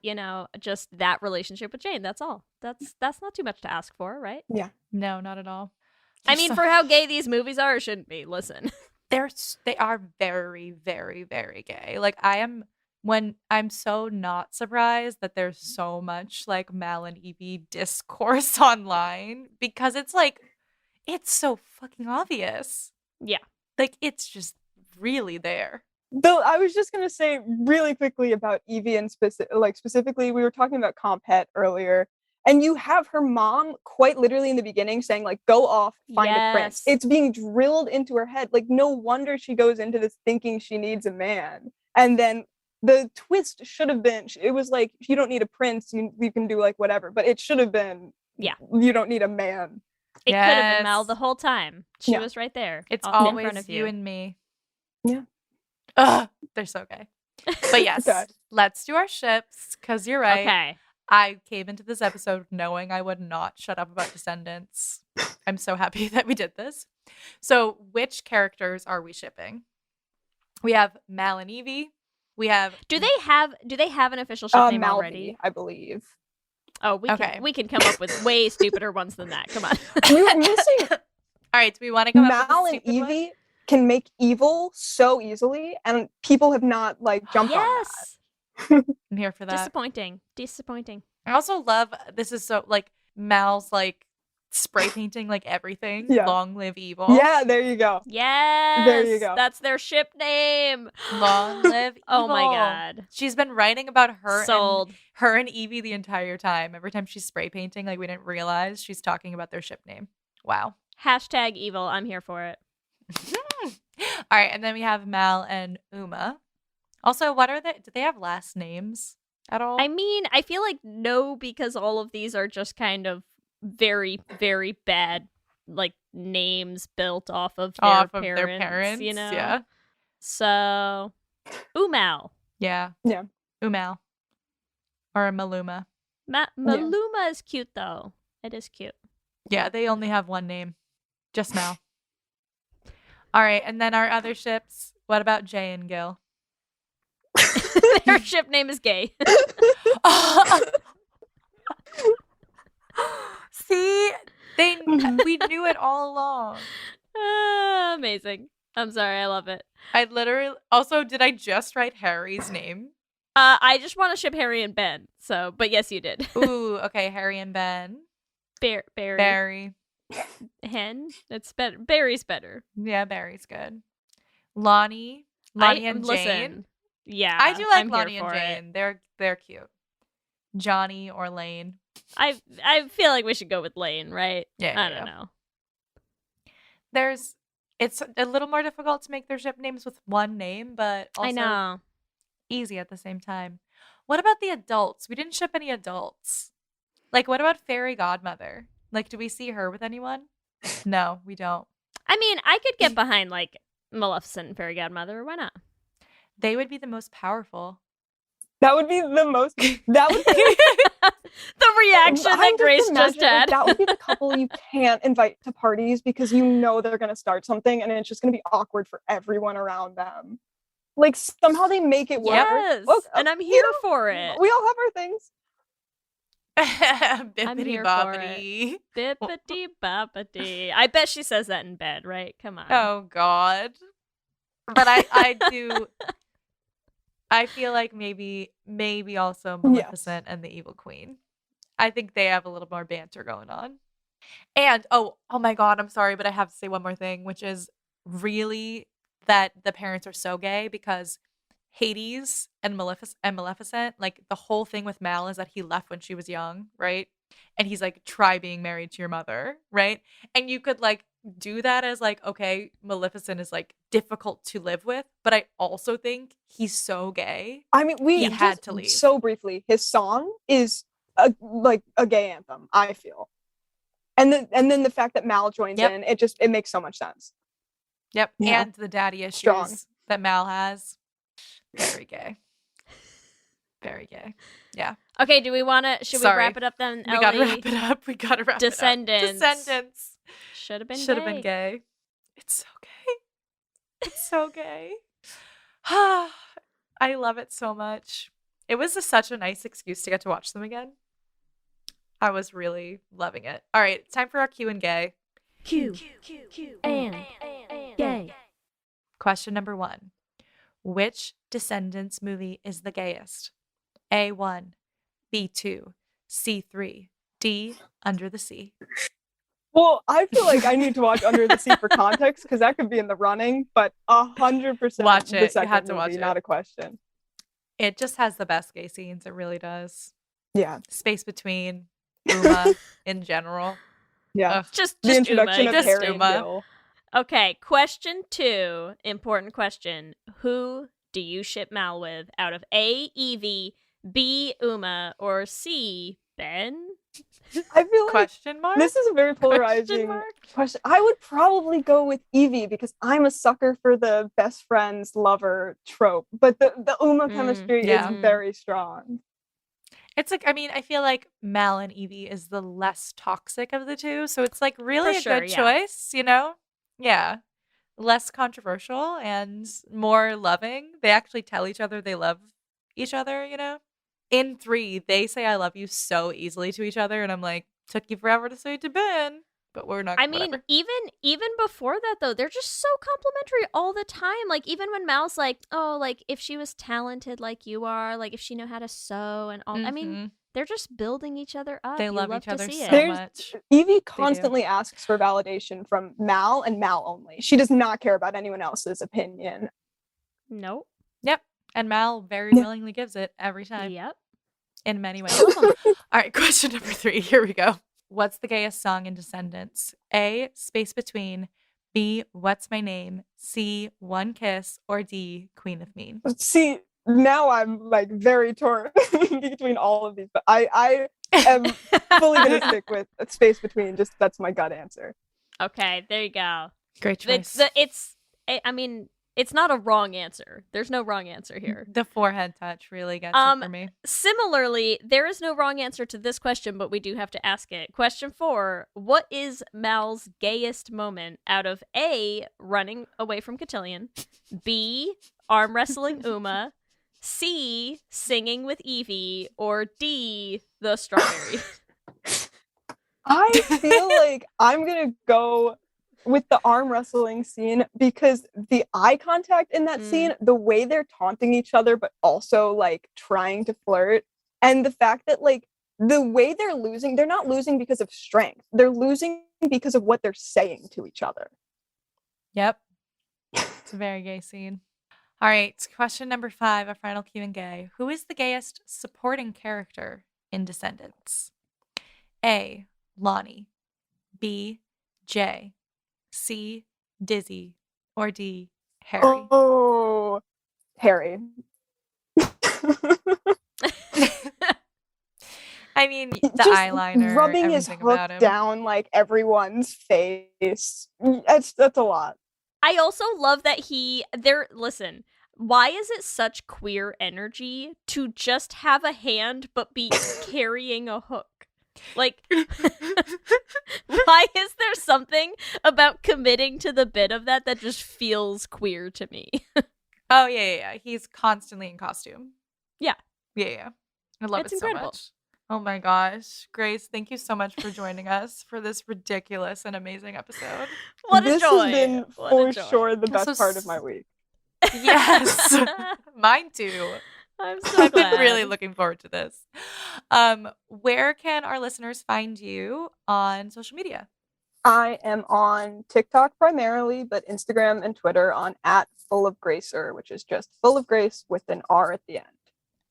just that relationship with Jane. That's all. That's not too much to ask for, right? Yeah. No, not at all. I mean, for how gay these movies are, it shouldn't be. Listen. They are very, very, very gay. Like I'm so not surprised that there's so much like Mal and Evie discourse online because it's like, it's so fucking obvious. Yeah. Like it's just really there. Though I was just going to say really quickly about Evie and specifically, we were talking about Compet earlier. And you have her mom quite literally in the beginning saying, like, go off, find a prince. It's being drilled into her head. Like, no wonder she goes into this thinking she needs a man. And then the twist should have been, it was like, you don't need a prince. You can do, like, whatever. But it should have been, you don't need a man. It could have been Mel the whole time. She was right there. It's always in front of you and me. Yeah. Ugh, they're so gay. But yes, let's do our ships, because you're right. Okay. I came into this episode knowing I would not shut up about Descendants. I'm so happy that we did this. So which characters are we shipping? We have Mal and Evie. We have Do they have an official ship name Malvi, already? I believe. Oh, we can come up with way stupider ones than that. Come on. We were missing. All right, do we want to come up with Mal and Evie can make evil so easily, and people have not like jumped on that. I'm here for that. Disappointing. I also love, this is so, like, Mal's, like, spray painting, like, everything. Yeah. Long live evil. Yeah, there you go. Yes. There you go. That's their ship name. Long live evil. Oh, my God. She's been writing about her Sold. and Evie the entire time. Every time she's spray painting, like, we didn't realize she's talking about their ship name. Wow. # evil. I'm here for it. All right, and then we have Mal and Uma. Also, do they have last names? at all? I mean, I feel like no, because all of these are just kind of very, very bad, like, names built off of their parents, you know? Yeah. So, Umau. Yeah. Yeah. Umau. Or Maluma. Maluma is cute, though. It is cute. Yeah, they only have one name. Just Mal. All right, and then our other ships. What about Jay and Gil? Their ship name is Gay. See? We knew it all along. Amazing. I'm sorry, I love it. I literally... Also, did I just write Harry's name? I just want to ship Harry and Ben, so... But yes, you did. Ooh, okay, Harry and Ben. Barry. Hen? It's better. Barry's better. Yeah, Barry's good. Lonnie and Jane. Listen, yeah, I do like I'm Lonnie here and for Jane. it. They're cute. Johnny or Lane. I feel like we should go with Lane, right? Yeah, I don't know. It's a little more difficult to make their ship names with one name, but also I know. easy at the same time. What about the adults? We didn't ship any adults. Like, what about Fairy Godmother? Like, do we see her with anyone? No, we don't. I mean, I could get behind, like, Maleficent and Fairy Godmother. Why not? They would be the most powerful. That would be the most... That would be... The reaction that Grace just had. That would be the couple you can't invite to parties because you know they're going to start something and it's just going to be awkward for everyone around them. Like, somehow they make it work. Yes, and I'm here for it. We all have our things. Bippity boppity. Bippity boppity. I bet she says that in bed, right? Come on. Oh, God. But I do... I feel like maybe also Maleficent and the Evil Queen. I think they have a little more banter going on. And, oh my God, I'm sorry, but I have to say one more thing, which is really that the parents are so gay because Hades and Maleficent, like the whole thing with Mal is that he left when she was young, right? And he's like, try being married to your mother, right? And you could like do that as like, okay, Maleficent is like difficult to live with, but I also think he's so gay. I mean, he had to leave so briefly. His song is like a gay anthem, I feel, and then the fact that Mal joins in, it makes so much sense. Yep, Yeah. And the daddy issues Strong. that Mal has, very gay, very gay. Yeah. Okay, do we want to? Should we wrap it up then? We gotta wrap it up. Descendants. Descendants. Should have been gay. It's so gay. It's so gay. I love it so much. It was such a nice excuse to get to watch them again. I was really loving it. All right, it's time for our Q and gay. Q and gay. Question number 1. Which Descendants movie is the gayest? A1, B2, C3, D, Under the Sea. Well, I feel like I need to watch Under the Sea for context because that could be in the running, but 100% watch it. The You had to movie, watch it. Not a question. It just has the best gay scenes. It really does. Yeah. Space between Uma in general. Yeah. Just the introduction Uma. of Harry Uma. and Gil. Okay, question 2. Important question. Who do you ship Mal with out of A, Evie, B, Uma, or C, Ben? I feel like Question mark? this is a very polarizing question. I would probably go with Evie because I'm a sucker for the best friends lover trope, but the Uma chemistry is very strong. It's like, I mean, I feel like Mal and Evie is the less toxic of the two, so it's like really For a good choice, you know? Yeah. Less controversial and more loving. They actually tell each other they love each other, you know? In 3, they say I love you so easily to each other, and I'm like, took you forever to say it to Ben, but we're not. I mean, even before that though, they're just so complimentary all the time. Like even when Mal's like, oh, like if she was talented like you are, like if she knew how to sew and all. I mean, they're just building each other up. They You love love each other to see so it. much. Evie constantly asks for validation from Mal and Mal only. She does not care about anyone else's opinion. Nope. Yep. And Mal very willingly gives it every time. Yep. In many ways. All right, question number 3. Here we go. What's the gayest song in Descendants? A, Space Between. B, What's My Name? C, One Kiss. Or D, Queen of Mean. See, now I'm like very torn between all of these, but I am fully gonna stick with a space between. Just that's my gut answer. Okay, there you go. Great choice. I mean, it's not a wrong answer. There's no wrong answer here. The forehead touch really gets it for me. Similarly, there is no wrong answer to this question, but we do have to ask it. Question 4, what is Mal's gayest moment out of A, running away from Cotillion, B, arm wrestling Uma, C, singing with Evie, or D, the strawberry? I feel like I'm gonna go with the arm wrestling scene because the eye contact in that scene, the way they're taunting each other, but also like trying to flirt, and the fact that like the way they're losing, they're not losing because of strength. They're losing because of what they're saying to each other. Yep. It's a very gay scene. All right. Question number 5, our final Q&A. Who is the gayest supporting character in Descendants? A, Lonnie. B, Jay. C, Dizzy, or D, Harry? Oh, Harry. I mean, the just eyeliner, rubbing his everything hook about him. down like everyone's face. That's a lot. I also love that listen, why is it such queer energy to just have a hand but be carrying a hook? Like, why is there something about committing to the bit of that just feels queer to me? Oh, yeah. He's constantly in costume. Yeah. Yeah. I love It's it incredible. so much. Oh my gosh. Grace, thank you so much for joining us for this ridiculous and amazing episode. What a This joy. has been What for a joy. sure the best part of my week. Yes. Mine too. I'm so I've glad. been really looking forward to this. Where can our listeners find you on social media? I am on TikTok primarily, but Instagram and Twitter on @fullofgracer, which is just full of grace with an R at the end.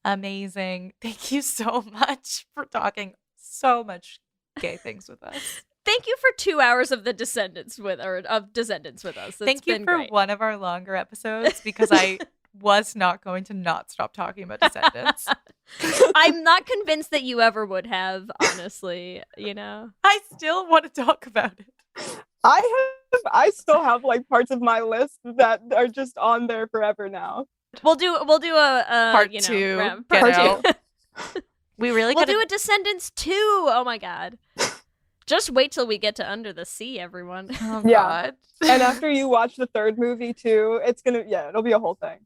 Amazing. Thank you so much for talking so much gay things with us. Thank you for 2 hours of Descendants with us. Thank you for great. one of our longer episodes because I was not going to not stop talking about Descendants. I'm not convinced that you ever would have, honestly, you know? I still want to talk about it. I still have like parts of my list that are just on there forever now. We'll do a part you know, two. part Get out. We really We'll gotta do a Descendants 2. Oh my god. Just wait till we get to Under the Sea, everyone. Oh Yeah. God. And after you watch the third movie too, it'll be a whole thing.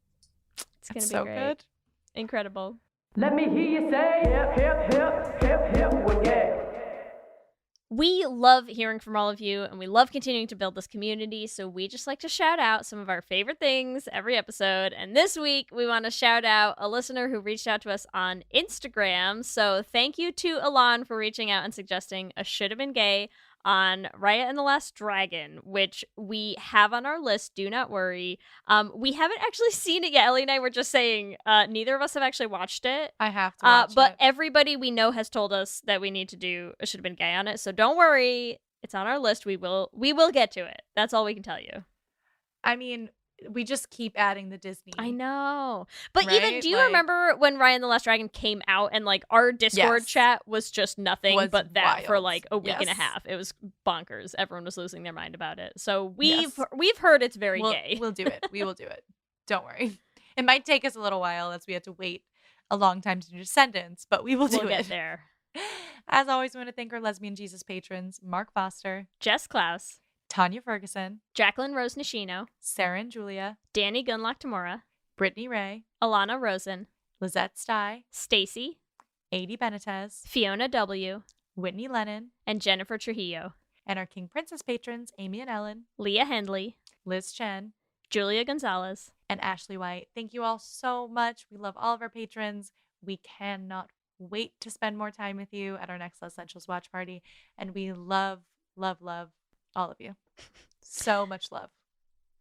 It's gonna It's be so great. good. Incredible. Let me hear you say hip, hip, hip, hip, hip, well, yeah. We love hearing from all of you, and we love continuing to build this community, so we just like to shout out some of our favorite things every episode. And this week, we want to shout out a listener who reached out to us on Instagram. So thank you to Alon for reaching out and suggesting a Should Have Been Gay on Raya and the Last Dragon, which we have on our list. Do not worry. We haven't actually seen it yet. Ellie and I were just saying neither of us have actually watched it. I have to watch But it. everybody we know has told us that we need to do a Should Have Been Gay on it. So don't worry. It's on our list. We will get to it. That's all we can tell you. I mean, we just keep adding the Disney. I know. But even, Right? do you Like- remember when Raya and the Last Dragon came out and like our Discord Yes. chat was just nothing Was but that for wild. like a week and a Yes. half? It was bonkers. Everyone was losing their mind about it. So we've Yes. we've heard it's very we'll, gay. We'll do it. We will do it. Don't worry. It might take us a little while as we have to wait a long time to do Descendants, but we will do We'll it. get there. As always, we want to thank our Lesbian Jesus patrons, Mark Foster, Jess Klaus, Tanya Ferguson, Jacqueline Rose Nishino, Sarah and Julia, Danny Gunlock Tamora, Brittany Ray, Alana Rosen, Lizette Stye, Stacy, Adi Benitez, Fiona W., Whitney Lennon, and Jennifer Trujillo, and our King Princess patrons, Amy and Ellen, Leah Hendley, Liz Chen, Julia Gonzalez, and Ashley White. Thank you all so much. We love all of our patrons. We cannot wait to spend more time with you at our next Essentials watch party. And we love, love, love all of you. So much love.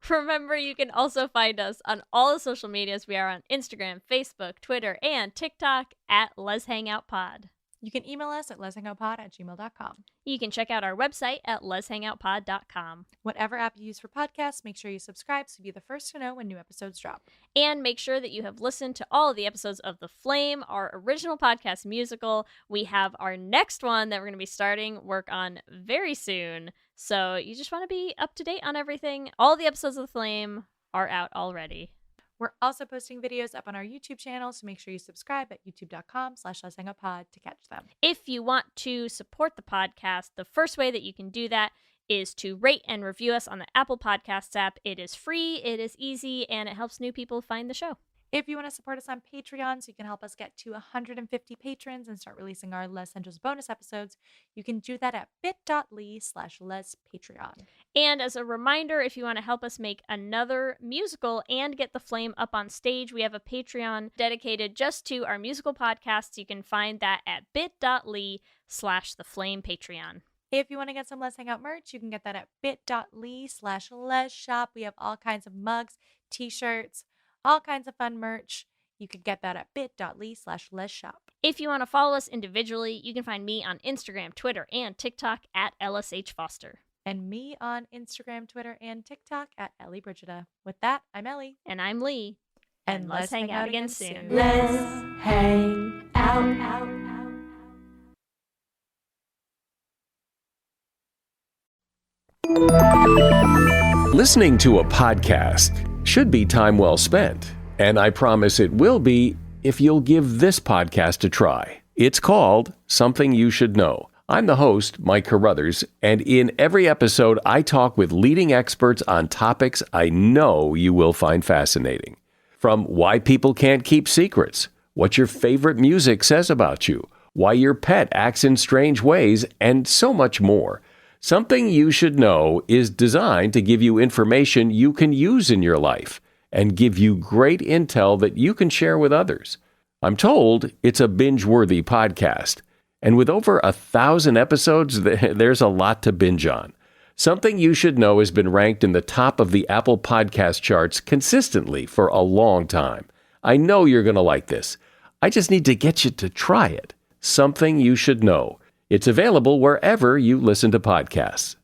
Remember, you can also find us on all the social medias. We are on Instagram, Facebook, Twitter, and TikTok at Les Hangout Pod. You can email us at letshangoutpod@gmail.com. You can check out our website at letshangoutpod.com. Whatever app you use for podcasts, make sure you subscribe so you'll be the first to know when new episodes drop. And make sure that you have listened to all of the episodes of The Flame, our original podcast musical. We have our next one that we're going to be starting work on very soon. So you just want to be up to date on everything. All the episodes of The Flame are out already. We're also posting videos up on our YouTube channel, so make sure you subscribe at youtube.com/letshangoutpod to catch them. If you want to support the podcast, the first way that you can do that is to rate and review us on the Apple Podcasts app. It is free, it is easy, and it helps new people find the show. If you want to support us on Patreon so you can help us get to 150 patrons and start releasing our Les Centrals bonus episodes, you can do that at bit.ly/lespatreon. And as a reminder, if you want to help us make another musical and get The Flame up on stage, we have a Patreon dedicated just to our musical podcasts. You can find that at bit.ly/theflamepatreon. If you want to get some Let's Hangout merch, you can get that at bit.ly/lesshop. We have all kinds of mugs, t-shirts, all kinds of fun merch. You can get that at bit.ly/lesshop. If you want to follow us individually, you can find me on Instagram, Twitter, and TikTok at LSH Foster. And me on Instagram, Twitter, and TikTok at Ellie Brigida. With that, I'm Ellie. And I'm Lee. And let's hang out again soon. Let's hang out. Listening to a podcast should be time well spent, and I promise it will be if you'll give this podcast a try. It's called Something You Should Know. I'm the host, Mike Carruthers, and in every episode, I talk with leading experts on topics I know you will find fascinating. From why people can't keep secrets, what your favorite music says about you, why your pet acts in strange ways, and so much more. Something You Should Know is designed to give you information you can use in your life and give you great intel that you can share with others. I'm told it's a binge-worthy podcast. And with over 1,000 episodes, there's a lot to binge on. Something You Should Know has been ranked in the top of the Apple Podcast charts consistently for a long time. I know you're going to like this. I just need to get you to try it. Something You Should Know. It's available wherever you listen to podcasts.